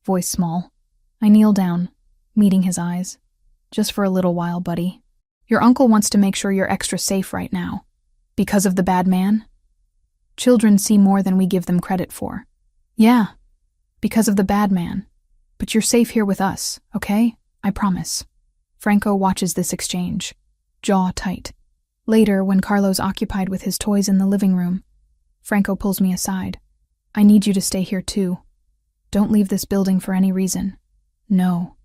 voice small. I kneel down, meeting his eyes. Just for a little while, buddy. Your uncle wants to make sure you're extra safe right now. Because of the bad man? Children see more than we give them credit for. Yeah, because of the bad man. But you're safe here with us, okay? I promise. Franco watches this exchange, jaw tight. Later, when Carlo's occupied with his toys in the living room, Franco pulls me aside. I need you to stay here too. Don't leave this building for any reason. No.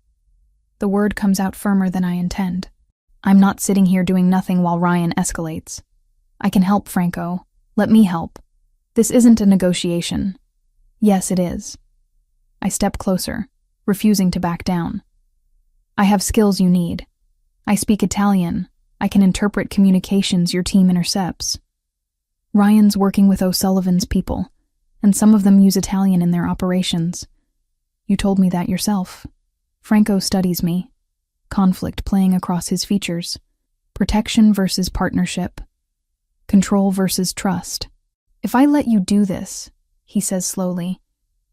The word comes out firmer than I intend. I'm not sitting here doing nothing while Ryan escalates. I can help, Franco. Let me help. This isn't a negotiation. Yes, it is. I step closer, refusing to back down. I have skills you need. I speak Italian. I can interpret communications your team intercepts. Ryan's working with O'Sullivan's people, and some of them use Italian in their operations. You told me that yourself. Franco studies me, conflict playing across his features, protection versus partnership, control versus trust. If I let you do this, he says slowly,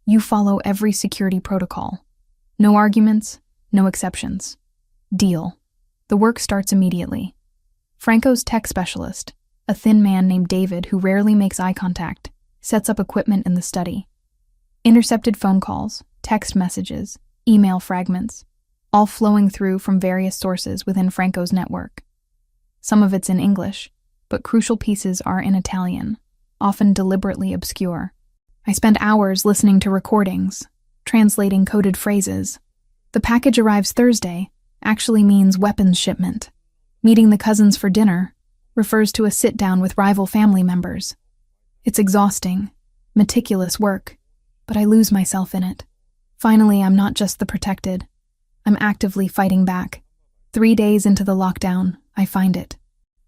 you follow every security protocol. No arguments, no exceptions. Deal. The work starts immediately. Franco's tech specialist, a thin man named David who rarely makes eye contact, sets up equipment in the study. Intercepted phone calls, text messages, email fragments, all flowing through from various sources within Franco's network. Some of it's in English, but crucial pieces are in Italian, often deliberately obscure. I spend hours listening to recordings, translating coded phrases. The package arrives Thursday actually means weapons shipment. Meeting the cousins for dinner refers to a sit-down with rival family members. It's exhausting, meticulous work, but I lose myself in it. Finally, I'm not just the protected. I'm actively fighting back. 3 days into the lockdown, I find it.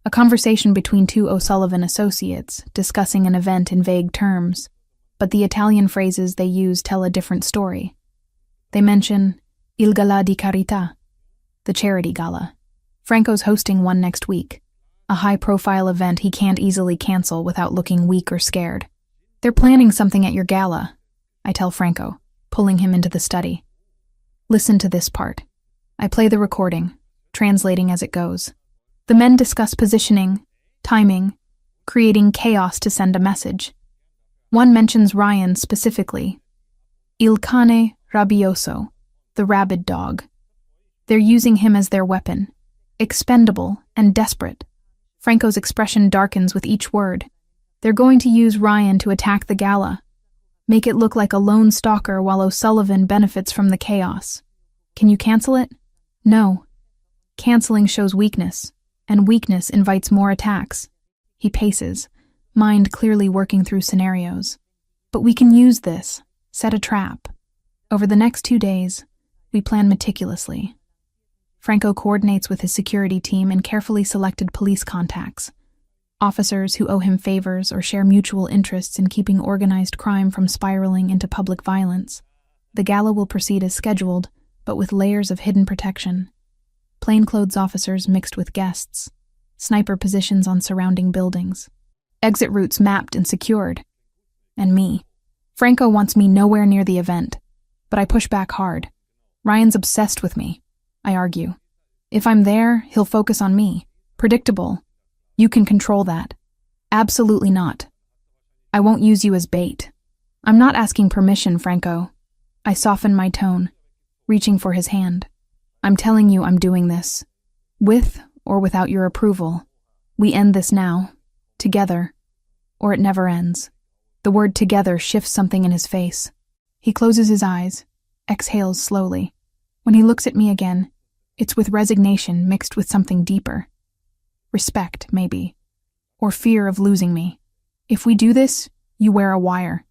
A conversation between 2 O'Sullivan associates discussing an event in vague terms, but the Italian phrases they use tell a different story. They mention Il Gala di Carità, the charity gala. Franco's hosting one next week, a high-profile event he can't easily cancel without looking weak or scared. They're planning something at your gala, I tell Franco, pulling him into the study. Listen to this part. I play the recording, translating as it goes. The men discuss positioning, timing, creating chaos to send a message. One mentions Ryan specifically. Il cane rabbioso, the rabid dog. They're using him as their weapon, expendable and desperate. Franco's expression darkens with each word. They're going to use Ryan to attack the gala, make it look like a lone stalker while O'Sullivan benefits from the chaos. Can you cancel it? No. Canceling shows weakness, and weakness invites more attacks. He paces, mind clearly working through scenarios. But we can use this, set a trap. Over the next 2 days, we plan meticulously. Franco coordinates with his security team and carefully selected police contacts, officers who owe him favors or share mutual interests in keeping organized crime from spiraling into public violence. The gala will proceed as scheduled, but with layers of hidden protection. Plainclothes officers mixed with guests, sniper positions on surrounding buildings, exit routes mapped and secured. And me. Franco wants me nowhere near the event, but I push back hard. Ryan's obsessed with me, I argue. If I'm there, he'll focus on me. Predictable. You can control that. Absolutely not. I won't use you as bait. I'm not asking permission, Franco. I soften my tone, reaching for his hand. I'm telling you I'm doing this. With or without your approval. We end this now. Together. Or it never ends. The word together shifts something in his face. He closes his eyes, exhales slowly. When he looks at me again, it's with resignation mixed with something deeper. Respect, maybe. Or fear of losing me. If we do this, you wear a wire.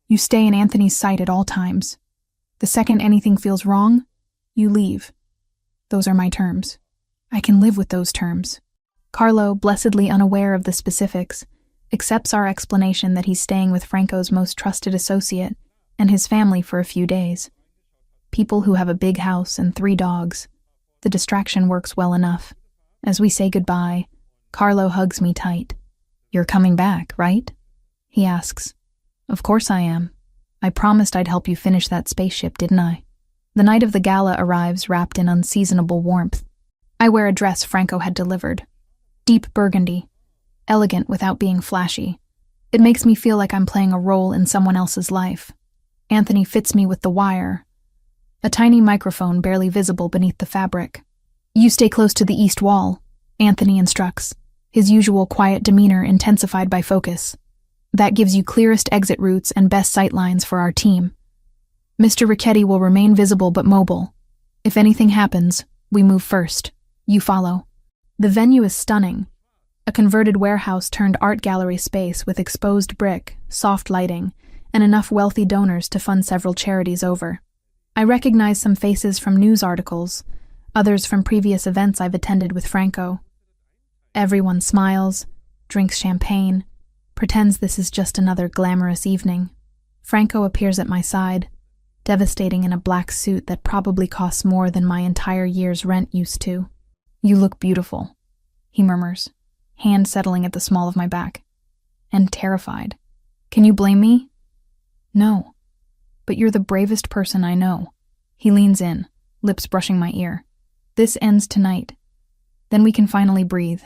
You stay in Anthony's sight at all times. The second anything feels wrong, you leave. Those are my terms. I can live with those terms. Carlo, blessedly unaware of the specifics, accepts our explanation that he's staying with Franco's most trusted associate and his family for a few days. People who have a big house and 3 dogs. The distraction works well enough. As we say goodbye, Carlo hugs me tight. You're coming back, right? He asks. Of course I am. I promised I'd help you finish that spaceship, didn't I? The night of the gala arrives wrapped in unseasonable warmth. I wear a dress Franco had delivered. Deep burgundy. Elegant without being flashy. It makes me feel like I'm playing a role in someone else's life. Anthony fits me with the wire. A tiny microphone barely visible beneath the fabric. You stay close to the east wall, Anthony instructs, his usual quiet demeanor intensified by focus. That gives you clearest exit routes and best sightlines for our team. Mr. Ricchetti will remain visible but mobile. If anything happens, we move first. You follow. The venue is stunning. A converted warehouse turned art gallery space with exposed brick, soft lighting, and enough wealthy donors to fund several charities over. I recognize some faces from news articles, others from previous events I've attended with Franco. Everyone smiles, drinks champagne, pretends this is just another glamorous evening. Franco appears at my side, devastating in a black suit that probably costs more than my entire year's rent used to. You look beautiful, he murmurs, hand settling at the small of my back. And terrified. Can you blame me? No. But you're the bravest person I know. He leans in, lips brushing my ear. This ends tonight. Then we can finally breathe.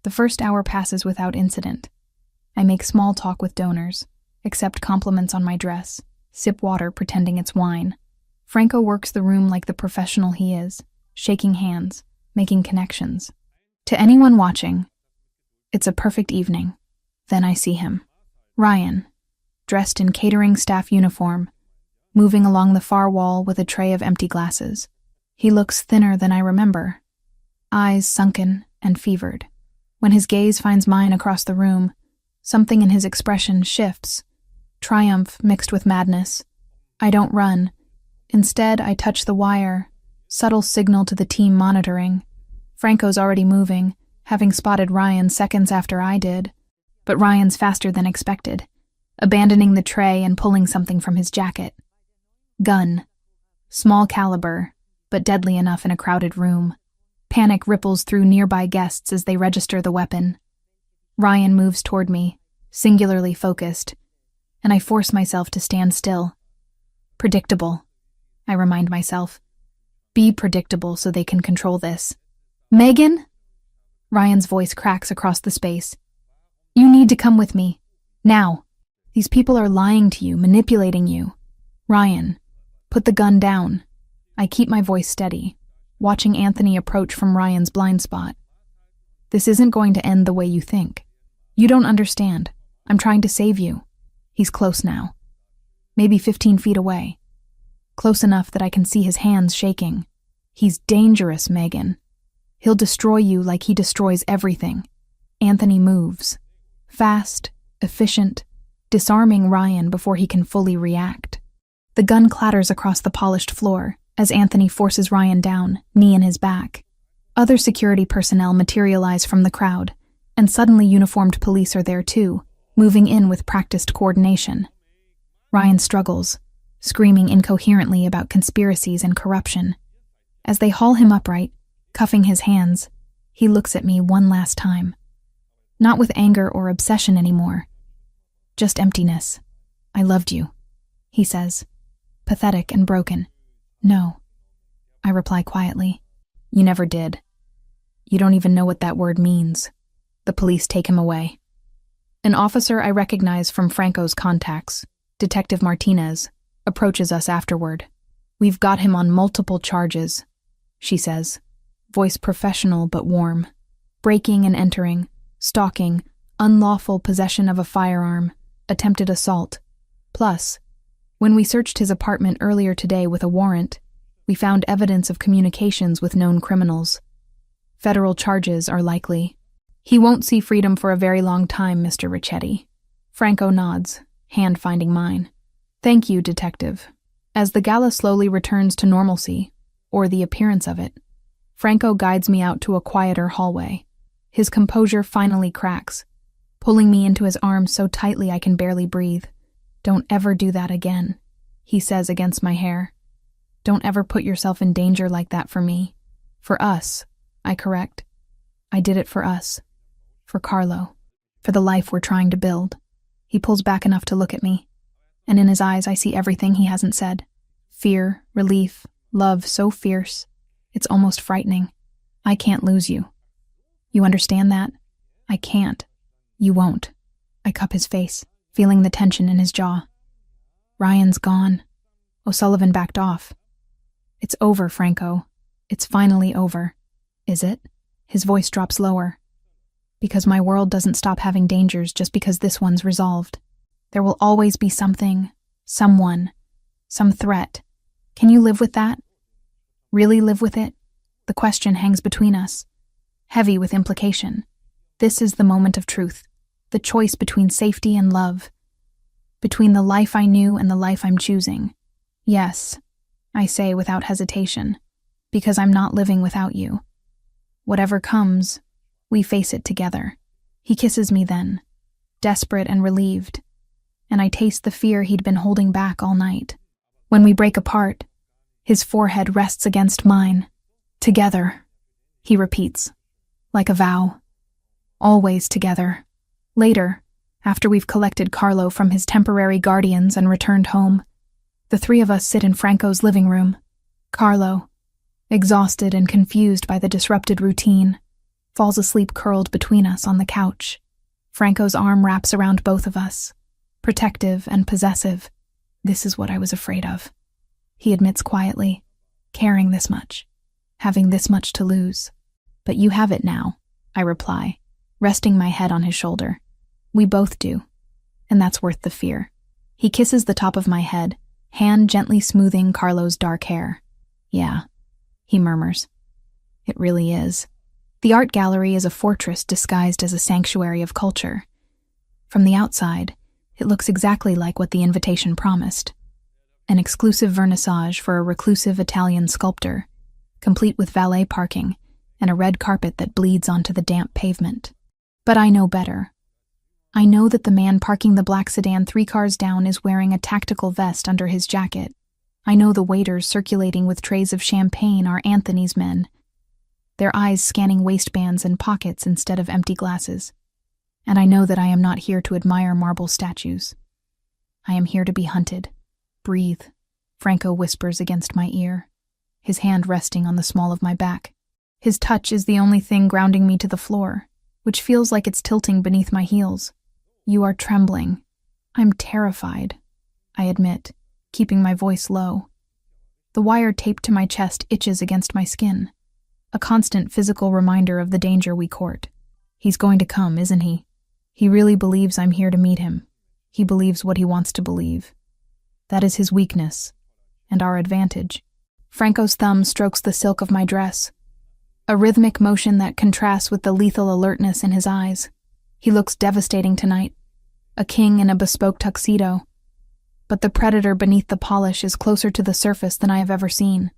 The first hour passes without incident. I make small talk with donors, accept compliments on my dress, sip water pretending it's wine. Franco works the room like the professional he is, shaking hands, making connections. To anyone watching, it's a perfect evening. Then I see him. Ryan, dressed in catering staff uniform, moving along the far wall with a tray of empty glasses. He looks thinner than I remember, eyes sunken and fevered. When his gaze finds mine across the room, something in his expression shifts, triumph mixed with madness. I don't run. Instead, I touch the wire, subtle signal to the team monitoring. Franco's already moving, having spotted Ryan seconds after I did. But Ryan's faster than expected, abandoning the tray and pulling something from his jacket. Gun. Small caliber, but deadly enough in a crowded room. Panic ripples through nearby guests as they register the weapon. Ryan moves toward me, singularly focused, and I force myself to stand still. Predictable, I remind myself. Be predictable so they can control this. Megan? Ryan's voice cracks across the space. You need to come with me. Now. These people are lying to you, manipulating you. Ryan, put the gun down. I keep my voice steady, watching Anthony approach from Ryan's blind spot. This isn't going to end the way you think. You don't understand. I'm trying to save you. He's close now. Maybe 15 feet away. Close enough that I can see his hands shaking. He's dangerous, Megan. He'll destroy you like he destroys everything. Anthony moves. Fast, efficient, disarming Ryan before he can fully react. The gun clatters across the polished floor as Anthony forces Ryan down, knee in his back. Other security personnel materialize from the crowd, and suddenly uniformed police are there too, moving in with practiced coordination. Ryan struggles, screaming incoherently about conspiracies and corruption. As they haul him upright, cuffing his hands, he looks at me one last time. Not with anger or obsession anymore. Just emptiness. "I loved you," he says, pathetic and broken. "No," I reply quietly. "You never did. You don't even know what that word means." The police take him away. An officer I recognize from Franco's contacts, Detective Martinez, approaches us afterward. "We've got him on multiple charges," she says, voice professional but warm. "Breaking and entering, stalking, unlawful possession of a firearm, attempted assault. Plus, when we searched his apartment earlier today with a warrant, we found evidence of communications with known criminals. Federal charges are likely. He won't see freedom for a very long time, Mr. Ricchetti." Franco nods, hand finding mine. "Thank you, Detective." As the gala slowly returns to normalcy, or the appearance of it, Franco guides me out to a quieter hallway. His composure finally cracks, pulling me into his arms so tightly I can barely breathe. "Don't ever do that again," he says against my hair. "Don't ever put yourself in danger like that for me. For us," I correct. "I did it for us. For Carlo. For the life we're trying to build." He pulls back enough to look at me, and in his eyes I see everything he hasn't said. Fear, relief, love so fierce. It's almost frightening. "I can't lose you. You understand that? I can't. You won't." I cup his face, feeling the tension in his jaw. "Ryan's gone." O'Sullivan backed off. "It's over, Franco. It's finally over." "Is it?" His voice drops lower. "Because my world doesn't stop having dangers just because this one's resolved. There will always be something, someone, some threat. Can you live with that? Really live with it?" The question hangs between us, heavy with implication. This is the moment of truth, the choice between safety and love, between the life I knew and the life I'm choosing. "Yes," I say without hesitation, "because I'm not living without you. Whatever comes, we face it together." He kisses me then, desperate and relieved, and I taste the fear he'd been holding back all night. When we break apart, his forehead rests against mine. "Together," he repeats, like a vow. "Always together." Later, after we've collected Carlo from his temporary guardians and returned home, the three of us sit in Franco's living room. Carlo, exhausted and confused by the disrupted routine, falls asleep curled between us on the couch. Franco's arm wraps around both of us, protective and possessive. "This is what I was afraid of," he admits quietly, caring this much, having this much to lose. "But you have it now," I reply, resting my head on his shoulder. "We both do, and that's worth the fear." He kisses the top of my head, hand gently smoothing Carlo's dark hair. "Yeah," he murmurs. "It really is." The art gallery is a fortress disguised as a sanctuary of culture. From the outside, it looks exactly like what the invitation promised. An exclusive vernissage for a reclusive Italian sculptor, complete with valet parking and a red carpet that bleeds onto the damp pavement. But I know better. I know that the man parking the black sedan 3 cars down is wearing a tactical vest under his jacket. I know the waiters circulating with trays of champagne are Anthony's men, their eyes scanning waistbands and pockets instead of empty glasses. And I know that I am not here to admire marble statues. I am here to be hunted. "Breathe," Franco whispers against my ear, his hand resting on the small of my back. His touch is the only thing grounding me to the floor, which feels like it's tilting beneath my heels. "You are trembling." "I'm terrified," I admit, keeping my voice low. The wire taped to my chest itches against my skin, a constant physical reminder of the danger we court. He's going to come, isn't he? He really believes I'm here to meet him. He believes what he wants to believe. That is his weakness, and our advantage. Franco's thumb strokes the silk of my dress, a rhythmic motion that contrasts with the lethal alertness in his eyes. He looks devastating tonight, a king in a bespoke tuxedo. But the predator beneath the polish is closer to the surface than I have ever seen.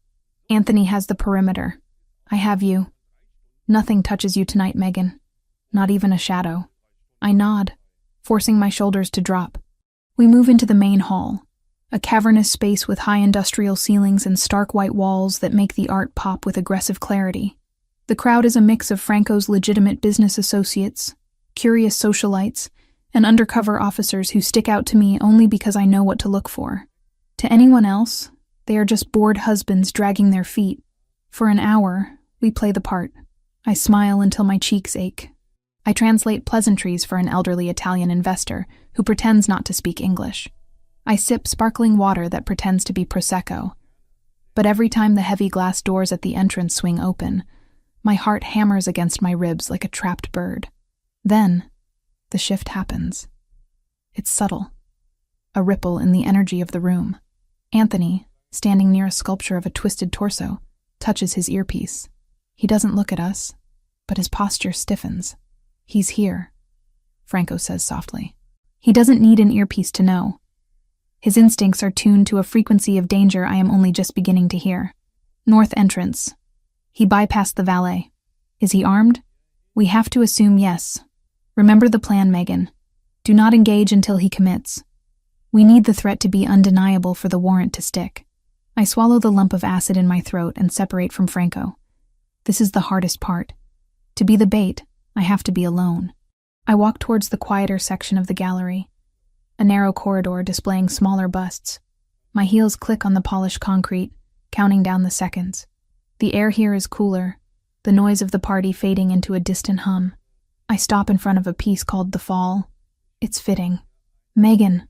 Anthony has the perimeter. I have you. Nothing touches you tonight, Megan. Not even a shadow. I nod, forcing my shoulders to drop. We move into the main hall, a cavernous space with high industrial ceilings and stark white walls that make the art pop with aggressive clarity. The crowd is a mix of Franco's legitimate business associates, curious socialites, and undercover officers who stick out to me only because I know what to look for. To anyone else, they are just bored husbands dragging their feet. For an hour, we play the part. I smile until my cheeks ache. I translate pleasantries for an elderly Italian investor who pretends not to speak English. I sip sparkling water that pretends to be Prosecco. But every time the heavy glass doors at the entrance swing open, my heart hammers against my ribs like a trapped bird. Then, the shift happens. It's subtle. A ripple in the energy of the room. Anthony, standing near a sculpture of a twisted torso, touches his earpiece. He doesn't look at us, but his posture stiffens. He's here, Franco says softly. He doesn't need an earpiece to know. His instincts are tuned to a frequency of danger I am only just beginning to hear. North entrance. He bypassed the valet. Is he armed? We have to assume yes. Remember the plan, Megan. Do not engage until he commits. We need the threat to be undeniable for the warrant to stick. I swallow the lump of acid in my throat and separate from Franco. This is the hardest part. To be the bait, I have to be alone. I walk towards the quieter section of the gallery, a narrow corridor displaying smaller busts. My heels click on the polished concrete, counting down the seconds. The air here is cooler, the noise of the party fading into a distant hum. I stop in front of a piece called The Fall. It's fitting. Megan.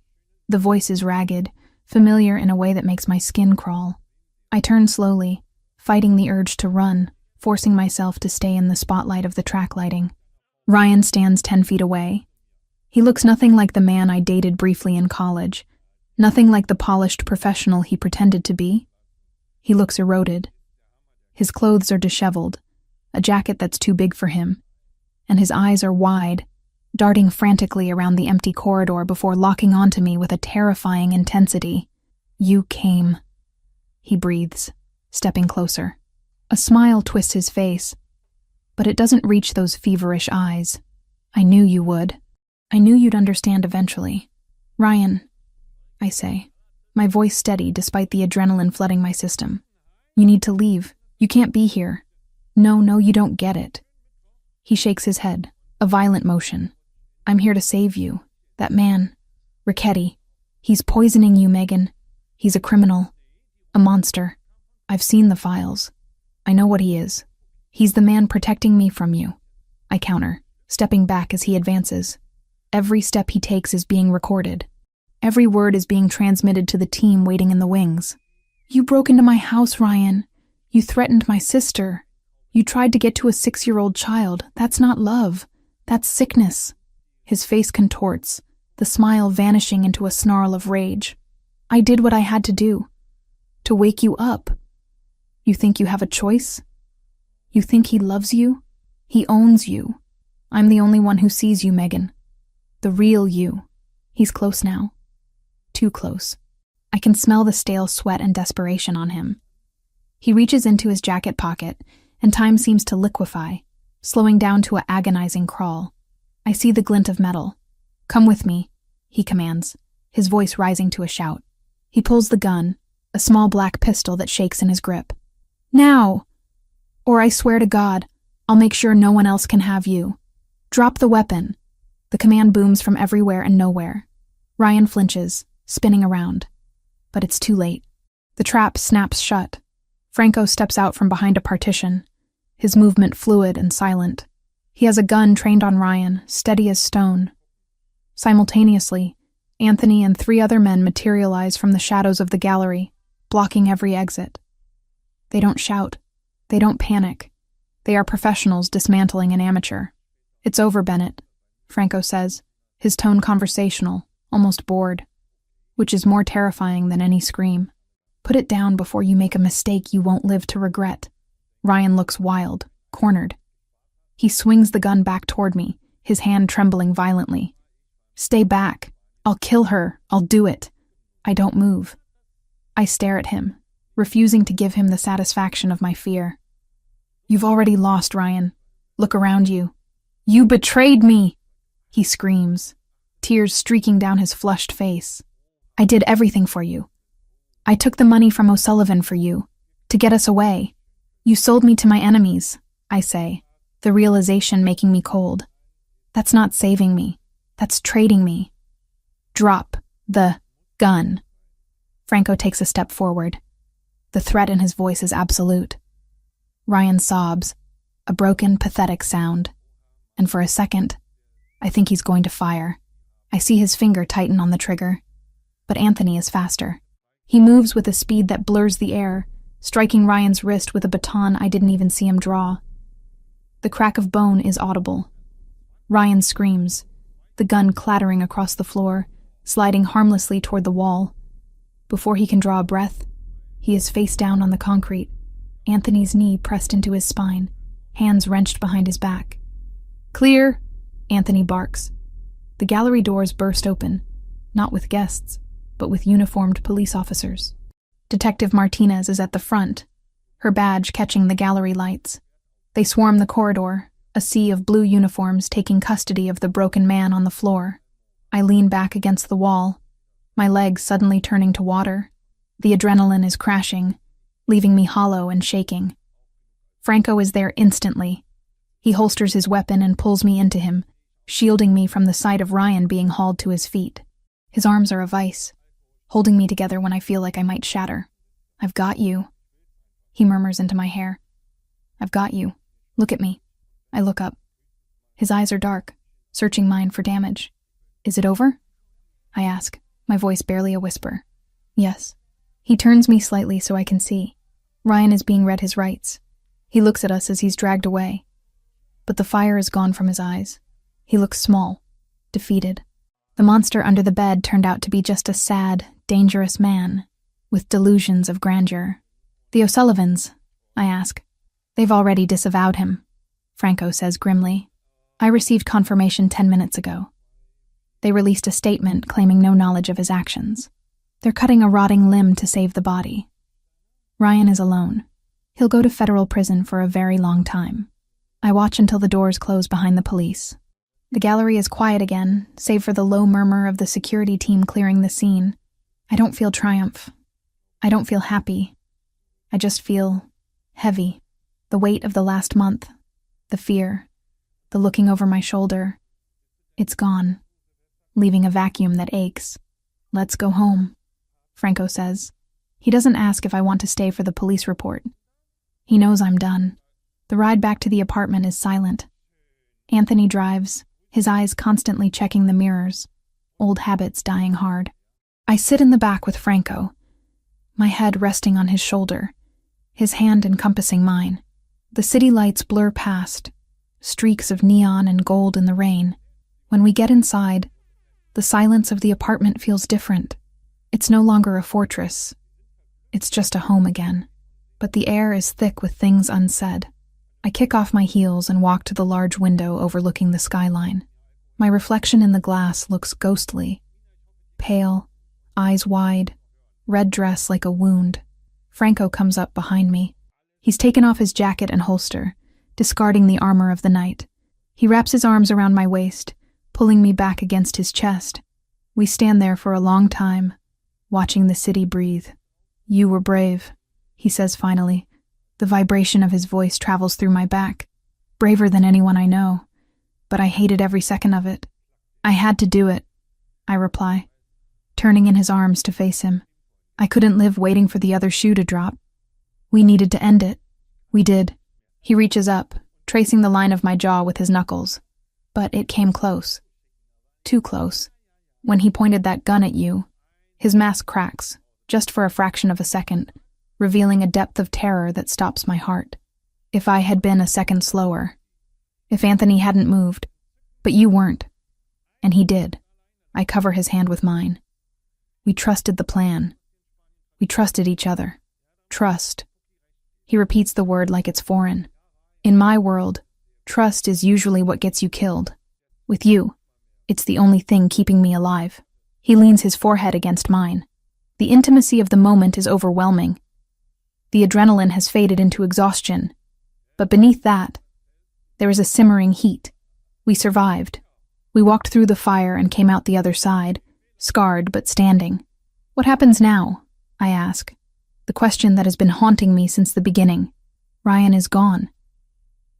The voice is ragged, familiar in a way that makes my skin crawl. I turn slowly, fighting the urge to run, forcing myself to stay in the spotlight of the track lighting. Ryan stands 10 feet away. He looks nothing like the man I dated briefly in college, nothing like the polished professional he pretended to be. He looks eroded. His clothes are disheveled, a jacket that's too big for him, and his eyes are wide, darting frantically around the empty corridor before locking onto me with a terrifying intensity. You came, he breathes, stepping closer. A smile twists his face, but it doesn't reach those feverish eyes. I knew you would. I knew you'd understand eventually. Ryan, I say, my voice steady despite the adrenaline flooding my system. You need to leave. You can't be here. No, you don't get it. He shakes his head, a violent motion. I'm here to save you. That man, Richetti, he's poisoning you, Megan. He's a criminal, a monster. I've seen the files. I know what he is. He's the man protecting me from you. I counter, stepping back as he advances. Every step he takes is being recorded. Every word is being transmitted to the team waiting in the wings. You broke into my house, Ryan. You threatened my sister. You tried to get to a 6-year-old child. That's not love. That's sickness. His face contorts, the smile vanishing into a snarl of rage. I did what I had to do. To wake you up. You think you have a choice? You think he loves you? He owns you. I'm the only one who sees you, Megan. The real you. He's close now. Too close. I can smell the stale sweat and desperation on him. He reaches into his jacket pocket, and time seems to liquefy, slowing down to an agonizing crawl. I see the glint of metal. Come with me, he commands, his voice rising to a shout. He pulls the gun, a small black pistol that shakes in his grip. Now! Or I swear to God, I'll make sure no one else can have you. Drop the weapon. The command booms from everywhere and nowhere. Ryan flinches, spinning around. But it's too late. The trap snaps shut. Franco steps out from behind a partition, his movement fluid and silent. He has a gun trained on Ryan, steady as stone. Simultaneously, Anthony and 3 other men materialize from the shadows of the gallery, blocking every exit. They don't shout. They don't panic. They are professionals dismantling an amateur. It's over, Bennett, Franco says, his tone conversational, almost bored, which is more terrifying than any scream. Put it down before you make a mistake you won't live to regret. Ryan looks wild, cornered. He swings the gun back toward me, his hand trembling violently. Stay back. I'll kill her. I'll do it. I don't move. I stare at him, refusing to give him the satisfaction of my fear. You've already lost, Ryan. Look around you. You betrayed me, he screams, tears streaking down his flushed face. I did everything for you. I took the money from O'Sullivan for you, to get us away. You sold me to my enemies, I say, the realization making me cold. That's not saving me. That's trading me. Drop the gun. Franco takes a step forward. The threat in his voice is absolute. Ryan sobs, a broken, pathetic sound. And for a second, I think he's going to fire. I see his finger tighten on the trigger. But Anthony is faster. He moves with a speed that blurs the air, striking Ryan's wrist with a baton I didn't even see him draw. The crack of bone is audible. Ryan screams, the gun clattering across the floor, sliding harmlessly toward the wall. Before he can draw a breath, he is face down on the concrete, Anthony's knee pressed into his spine, hands wrenched behind his back. Clear, Anthony barks. The gallery doors burst open, not with guests, but with uniformed police officers. Detective Martinez is at the front, her badge catching the gallery lights. They swarm the corridor, a sea of blue uniforms taking custody of the broken man on the floor. I lean back against the wall, my legs suddenly turning to water. The adrenaline is crashing, leaving me hollow and shaking. Franco is there instantly. He holsters his weapon and pulls me into him, shielding me from the sight of Ryan being hauled to his feet. His arms are a vice, holding me together when I feel like I might shatter. I've got you, he murmurs into my hair. I've got you. Look at me. I look up. His eyes are dark, searching mine for damage. Is it over? I ask, my voice barely a whisper. Yes. He turns me slightly so I can see. Ryan is being read his rights. He looks at us as he's dragged away. But the fire is gone from his eyes. He looks small, defeated. The monster under the bed turned out to be just a sad, dangerous man, with delusions of grandeur. The O'Sullivans, I ask. They've already disavowed him, Franco says grimly. I received confirmation 10 minutes ago. They released a statement claiming no knowledge of his actions. They're cutting a rotting limb to save the body. Ryan is alone. He'll go to federal prison for a very long time. I watch until the doors close behind the police. The gallery is quiet again, save for the low murmur of the security team clearing the scene. I don't feel triumph. I don't feel happy. I just feel heavy. The weight of the last month, the fear, the looking over my shoulder. It's gone, leaving a vacuum that aches. Let's go home, Franco says. He doesn't ask if I want to stay for the police report. He knows I'm done. The ride back to the apartment is silent. Anthony drives, his eyes constantly checking the mirrors, old habits dying hard. I sit in the back with Franco, my head resting on his shoulder, his hand encompassing mine. The city lights blur past, streaks of neon and gold in the rain. When we get inside, the silence of the apartment feels different. It's no longer a fortress. It's just a home again. But the air is thick with things unsaid. I kick off my heels and walk to the large window overlooking the skyline. My reflection in the glass looks ghostly. Pale, eyes wide, red dress like a wound. Franco comes up behind me. He's taken off his jacket and holster, discarding the armor of the night. He wraps his arms around my waist, pulling me back against his chest. We stand there for a long time, watching the city breathe. You were brave, he says finally. The vibration of his voice travels through my back. Braver than anyone I know, but I hated every second of it. I had to do it, I reply, turning in his arms to face him. I couldn't live waiting for the other shoe to drop. We needed to end it. We did. He reaches up, tracing the line of my jaw with his knuckles. But it came close. Too close. When he pointed that gun at you, his mask cracks, just for a fraction of a second, revealing a depth of terror that stops my heart. If I had been a second slower. If Anthony hadn't moved. But you weren't. And he did. I cover his hand with mine. We trusted the plan. We trusted each other. Trust. He repeats the word like it's foreign. In my world, trust is usually what gets you killed. With you, It's the only thing keeping me alive. He leans his forehead against mine. The intimacy of the moment is overwhelming. The adrenaline has faded into exhaustion. But beneath that, there is a simmering heat. We survived. We walked through the fire and came out the other side, scarred but standing. What happens now? I ask. The question that has been haunting me since the beginning. Ryan is gone.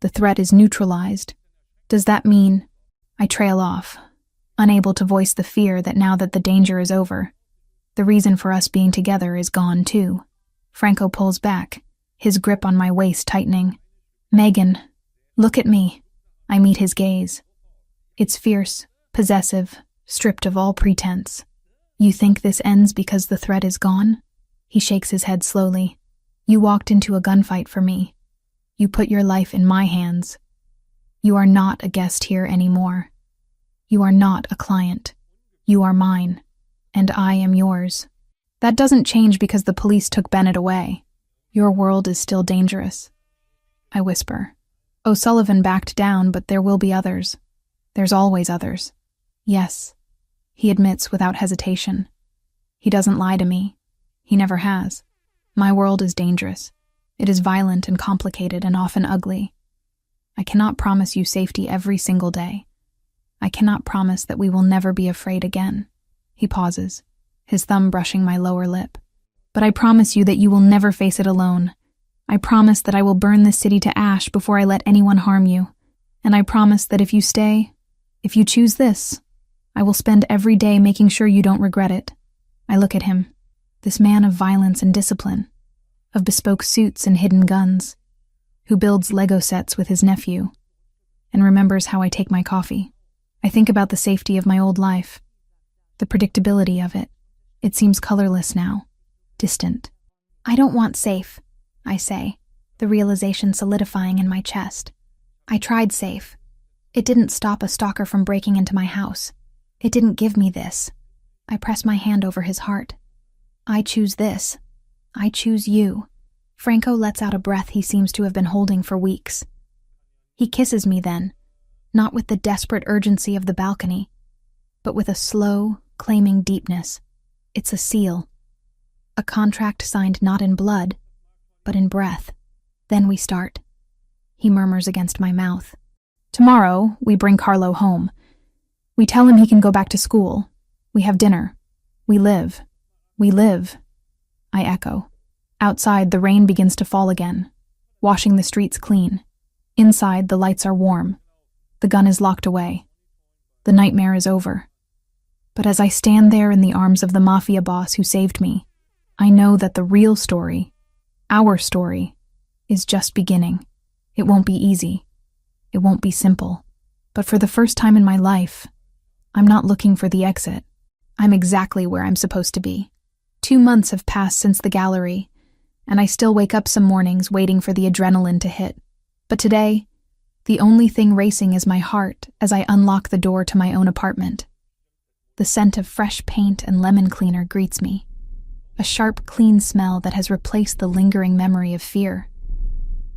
The threat is neutralized. Does that mean... I trail off, unable to voice the fear that now that the danger is over, the reason for us being together is gone too. Franco pulls back, his grip on my waist tightening. Megan, look at me. I meet his gaze. It's fierce, possessive, stripped of all pretense. You think this ends because the threat is gone? He shakes his head slowly. You walked into a gunfight for me. You put your life in my hands. You are not a guest here anymore. You are not a client. You are mine, and I am yours. That doesn't change because the police took Bennett away. Your world is still dangerous. I whisper. O'Sullivan backed down, but there will be others. There's always others. Yes, he admits without hesitation. He doesn't lie to me. He never has. My world is dangerous. It is violent and complicated and often ugly. I cannot promise you safety every single day. I cannot promise that we will never be afraid again. He pauses, his thumb brushing my lower lip. But I promise you that you will never face it alone. I promise that I will burn this city to ash before I let anyone harm you. And I promise that if you stay, if you choose this, I will spend every day making sure you don't regret it. I look at him, this man of violence and discipline, of bespoke suits and hidden guns, who builds Lego sets with his nephew, and remembers how I take my coffee. I think about the safety of my old life, the predictability of it. It seems colorless now, distant. I don't want safe, I say, the realization solidifying in my chest. I tried safe. It didn't stop a stalker from breaking into my house. It didn't give me this. I press my hand over his heart. I choose this. I choose you. Franco lets out a breath he seems to have been holding for weeks. He kisses me then, not with the desperate urgency of the balcony, but with a slow, claiming deepness. It's a seal. A contract signed not in blood, but in breath. Then we start. He murmurs against my mouth. Tomorrow, we bring Carlo home. We tell him he can go back to school. We have dinner. We live. We live. I echo. Outside, the rain begins to fall again, washing the streets clean. Inside, the lights are warm. The gun is locked away. The nightmare is over. But as I stand there in the arms of the Mafia boss who saved me, I know that the real story, our story, is just beginning. It won't be easy. It won't be simple. But for the first time in my life, I'm not looking for the exit. I'm exactly where I'm supposed to be. 2 months have passed since the gallery, and I still wake up some mornings waiting for the adrenaline to hit. But today, the only thing racing is my heart as I unlock the door to my own apartment. The scent of fresh paint and lemon cleaner greets me, a sharp, clean smell that has replaced the lingering memory of fear.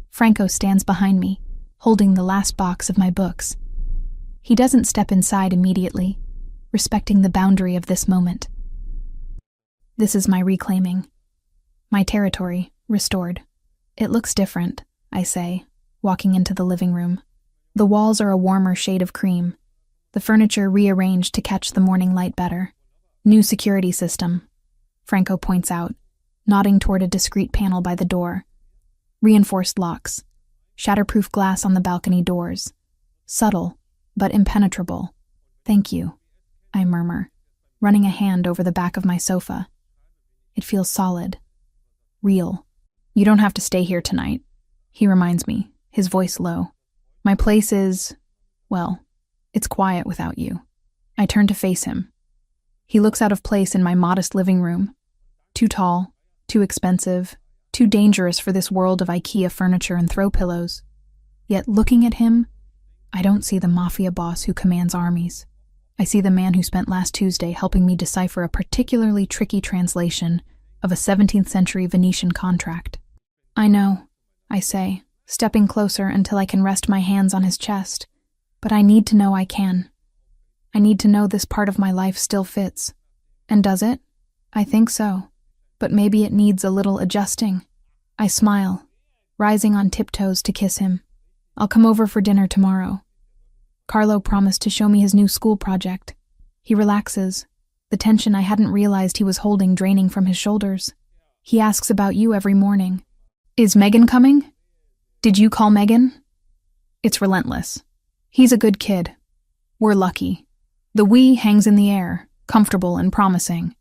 Franco stands behind me, holding the last box of my books. He doesn't step inside immediately, respecting the boundary of this moment. This is my reclaiming. My territory, restored. It looks different, I say, walking into the living room. The walls are a warmer shade of cream. The furniture rearranged to catch the morning light better. New security system, Franco points out, nodding toward a discreet panel by the door. Reinforced locks. Shatterproof glass on the balcony doors. Subtle, but impenetrable. Thank you, I murmur, running a hand over the back of my sofa. It feels solid. Real. You don't have to stay here tonight, he reminds me, his voice low. My place is, well, it's quiet without you. I turn to face him. He looks out of place in my modest living room. Too tall, too expensive, too dangerous for this world of IKEA furniture and throw pillows. Yet looking at him, I don't see the Mafia boss who commands armies. I see the man who spent last Tuesday helping me decipher a particularly tricky translation of a 17th century Venetian contract. I know, I say, stepping closer until I can rest my hands on his chest, but I need to know I can. I need to know this part of my life still fits. And does it? I think so. But maybe it needs a little adjusting. I smile, rising on tiptoes to kiss him. I'll come over for dinner tomorrow. Carlo promised to show me his new school project. He relaxes, the tension I hadn't realized he was holding draining from his shoulders. He asks about you every morning. Is Megan coming? Did you call Megan? It's relentless. He's a good kid. We're lucky. The we hangs in the air, comfortable and promising.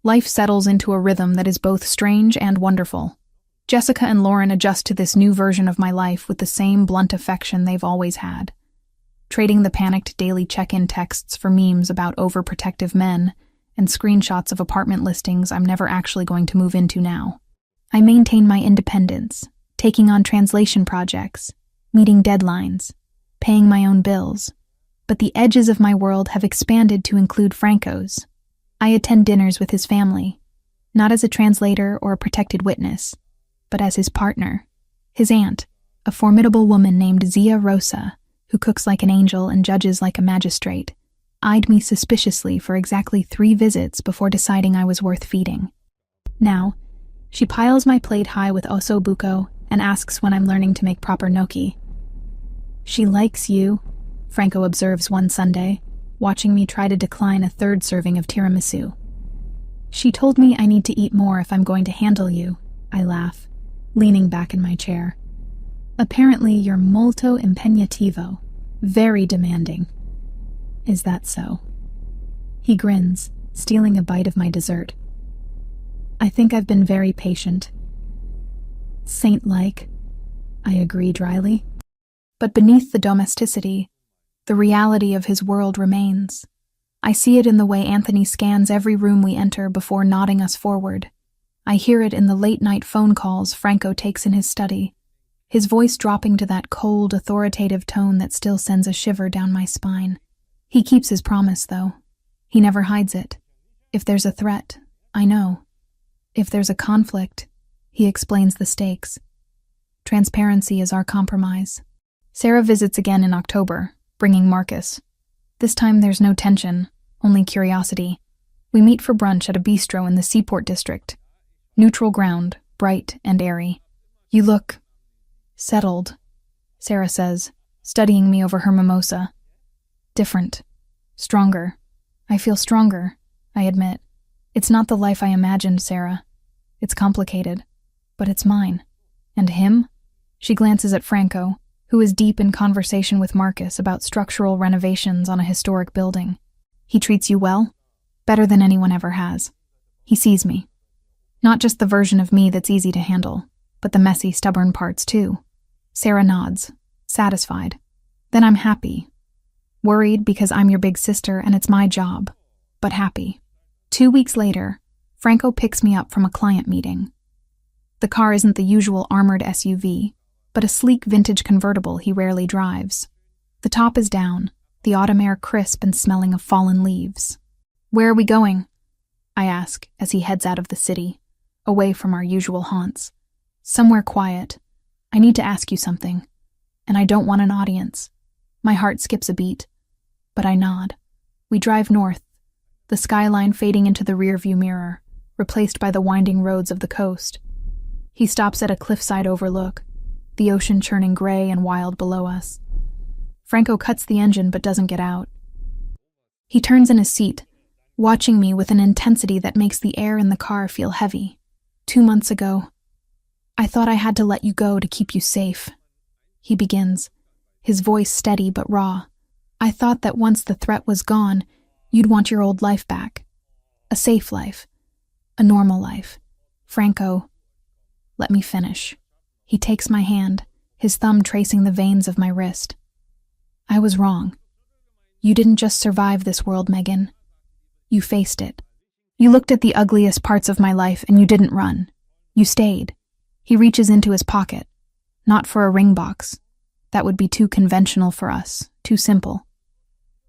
Life settles into a rhythm that is both strange and wonderful. Jessica and Lauren adjust to this new version of my life with the same blunt affection they've always had. Trading the panicked daily check-in texts for memes about overprotective men and screenshots of apartment listings I'm never actually going to move into now. I maintain my independence, taking on translation projects, meeting deadlines, paying my own bills, but the edges of my world have expanded to include Franco's. I attend dinners with his family, not as a translator or a protected witness, but as his partner. His aunt, a formidable woman named Zia Rosa, who cooks like an angel and judges like a magistrate, eyed me suspiciously for exactly 3 visits before deciding I was worth feeding. Now, she piles my plate high with osso buco and asks when I'm learning to make proper gnocchi. She likes you, Franco observes one Sunday, watching me try to decline a 3rd serving of tiramisu. She told me I need to eat more if I'm going to handle you, I laugh, leaning back in my chair. Apparently you're molto impegnativo, very demanding. Is that so? He grins, stealing a bite of my dessert. I think I've been very patient. Saint-like, I agree dryly. But beneath the domesticity, the reality of his world remains. I see it in the way Anthony scans every room we enter before nodding us forward. I hear it in the late-night phone calls Franco takes in his study, his voice dropping to that cold, authoritative tone that still sends a shiver down my spine. He keeps his promise, though. He never hides it. If there's a threat, I know. If there's a conflict, he explains the stakes. Transparency is our compromise. Sarah visits again in October, bringing Marcus. This time there's no tension, only curiosity. We meet for brunch at a bistro in the Seaport district. Neutral ground, bright and airy. You look settled, Sarah says, studying me over her mimosa. Different. Stronger. I feel stronger, I admit. It's not the life I imagined, Sarah. It's complicated, but it's mine. And him? She glances at Franco, who is deep in conversation with Marcus about structural renovations on a historic building. He treats you well? Better than anyone ever has. He sees me. Not just the version of me that's easy to handle, but the messy, stubborn parts too. Sarah nods, satisfied. Then I'm happy. Worried because I'm your big sister and it's my job, but happy. 2 weeks later, Franco picks me up from a client meeting. The car isn't the usual armored SUV, but a sleek vintage convertible he rarely drives. The top is down, the autumn air crisp and smelling of fallen leaves. Where are we going? I ask as he heads out of the city, away from our usual haunts. Somewhere quiet. I need to ask you something, and I don't want an audience. My heart skips a beat, but I nod. We drive north, the skyline fading into the rearview mirror, replaced by the winding roads of the coast. He stops at a cliffside overlook, the ocean churning gray and wild below us. Franco cuts the engine but doesn't get out. He turns in his seat, watching me with an intensity that makes the air in the car feel heavy. 2 months ago, I thought I had to let you go to keep you safe. He begins, his voice steady but raw. I thought that once the threat was gone, you'd want your old life back. A safe life. A normal life. Franco, let me finish. He takes my hand, his thumb tracing the veins of my wrist. I was wrong. You didn't just survive this world, Megan. You faced it. You looked at the ugliest parts of my life and you didn't run. You stayed. He reaches into his pocket. Not for a ring box. That would be too conventional for us, too simple.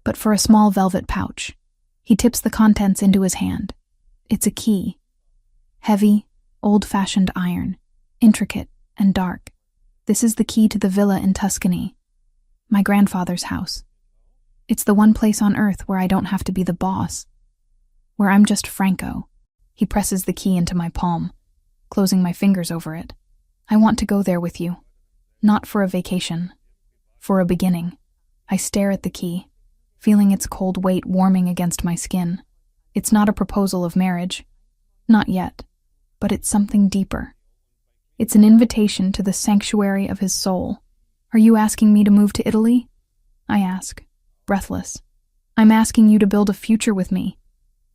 But for a small velvet pouch. He tips the contents into his hand. It's a key. Heavy, old-fashioned iron. Intricate and dark. This is the key to the villa in Tuscany. My grandfather's house. It's the one place on earth where I don't have to be the boss. Where I'm just Franco. He presses the key into my palm, closing my fingers over it. I want to go there with you. Not for a vacation. For a beginning. I stare at the key, feeling its cold weight warming against my skin. It's not a proposal of marriage. Not yet. But it's something deeper. It's an invitation to the sanctuary of his soul. Are you asking me to move to Italy? I ask, breathless. I'm asking you to build a future with me.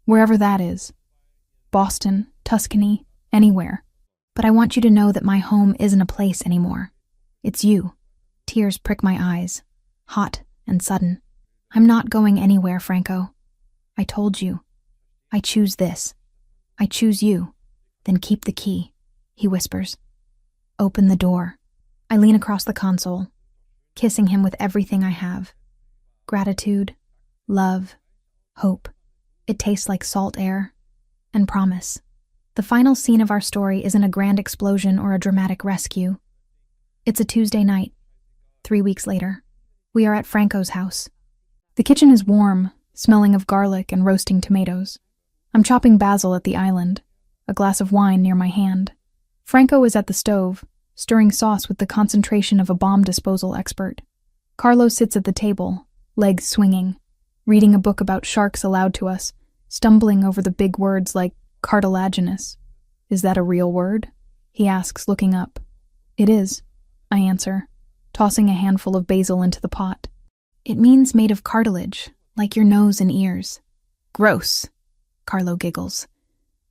Wherever that is. Boston, Tuscany, anywhere. But I want you to know that my home isn't a place anymore. It's you. Tears prick my eyes, hot and sudden. I'm not going anywhere, Franco. I told you. I choose this. I choose you. Then keep the key, he whispers. Open the door. I lean across the console, kissing him with everything I have. Gratitude, love, hope. It tastes like salt air, and promise. The final scene of our story isn't a grand explosion or a dramatic rescue. It's a Tuesday night, 3 weeks later. We are at Franco's house. The kitchen is warm, smelling of garlic and roasting tomatoes. I'm chopping basil at the island, a glass of wine near my hand. Franco is at the stove, stirring sauce with the concentration of a bomb disposal expert. Carlo sits at the table, legs swinging, reading a book about sharks aloud to us, stumbling over the big words like cartilaginous. Is that a real word? He asks, looking up. It is, I answer, tossing a handful of basil into the pot. It means made of cartilage, like your nose and ears. Gross, Carlo giggles.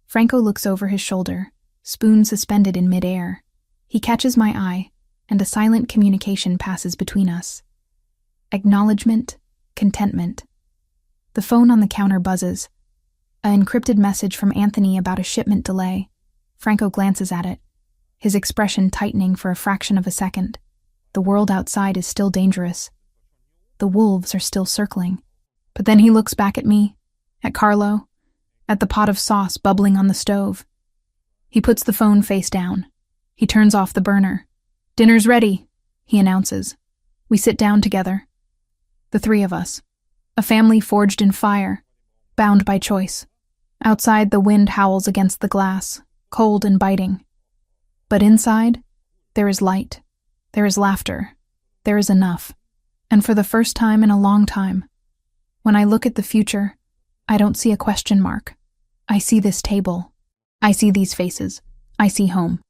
Franco looks over his shoulder, spoon suspended in midair. He catches my eye, and a silent communication passes between us. Acknowledgement, contentment. The phone on the counter buzzes. An encrypted message from Anthony about a shipment delay. Franco glances at it, his expression tightening for a fraction of a second. The world outside is still dangerous. The wolves are still circling. But then he looks back at me, at Carlo, at the pot of sauce bubbling on the stove. He puts the phone face down. He turns off the burner. Dinner's ready, he announces. We sit down together. The three of us. A family forged in fire, bound by choice. Outside, the wind howls against the glass, cold and biting. But inside, there is light. There is laughter. There is enough. And for the first time in a long time, when I look at the future, I don't see a question mark. I see this table. I see these faces. I see home.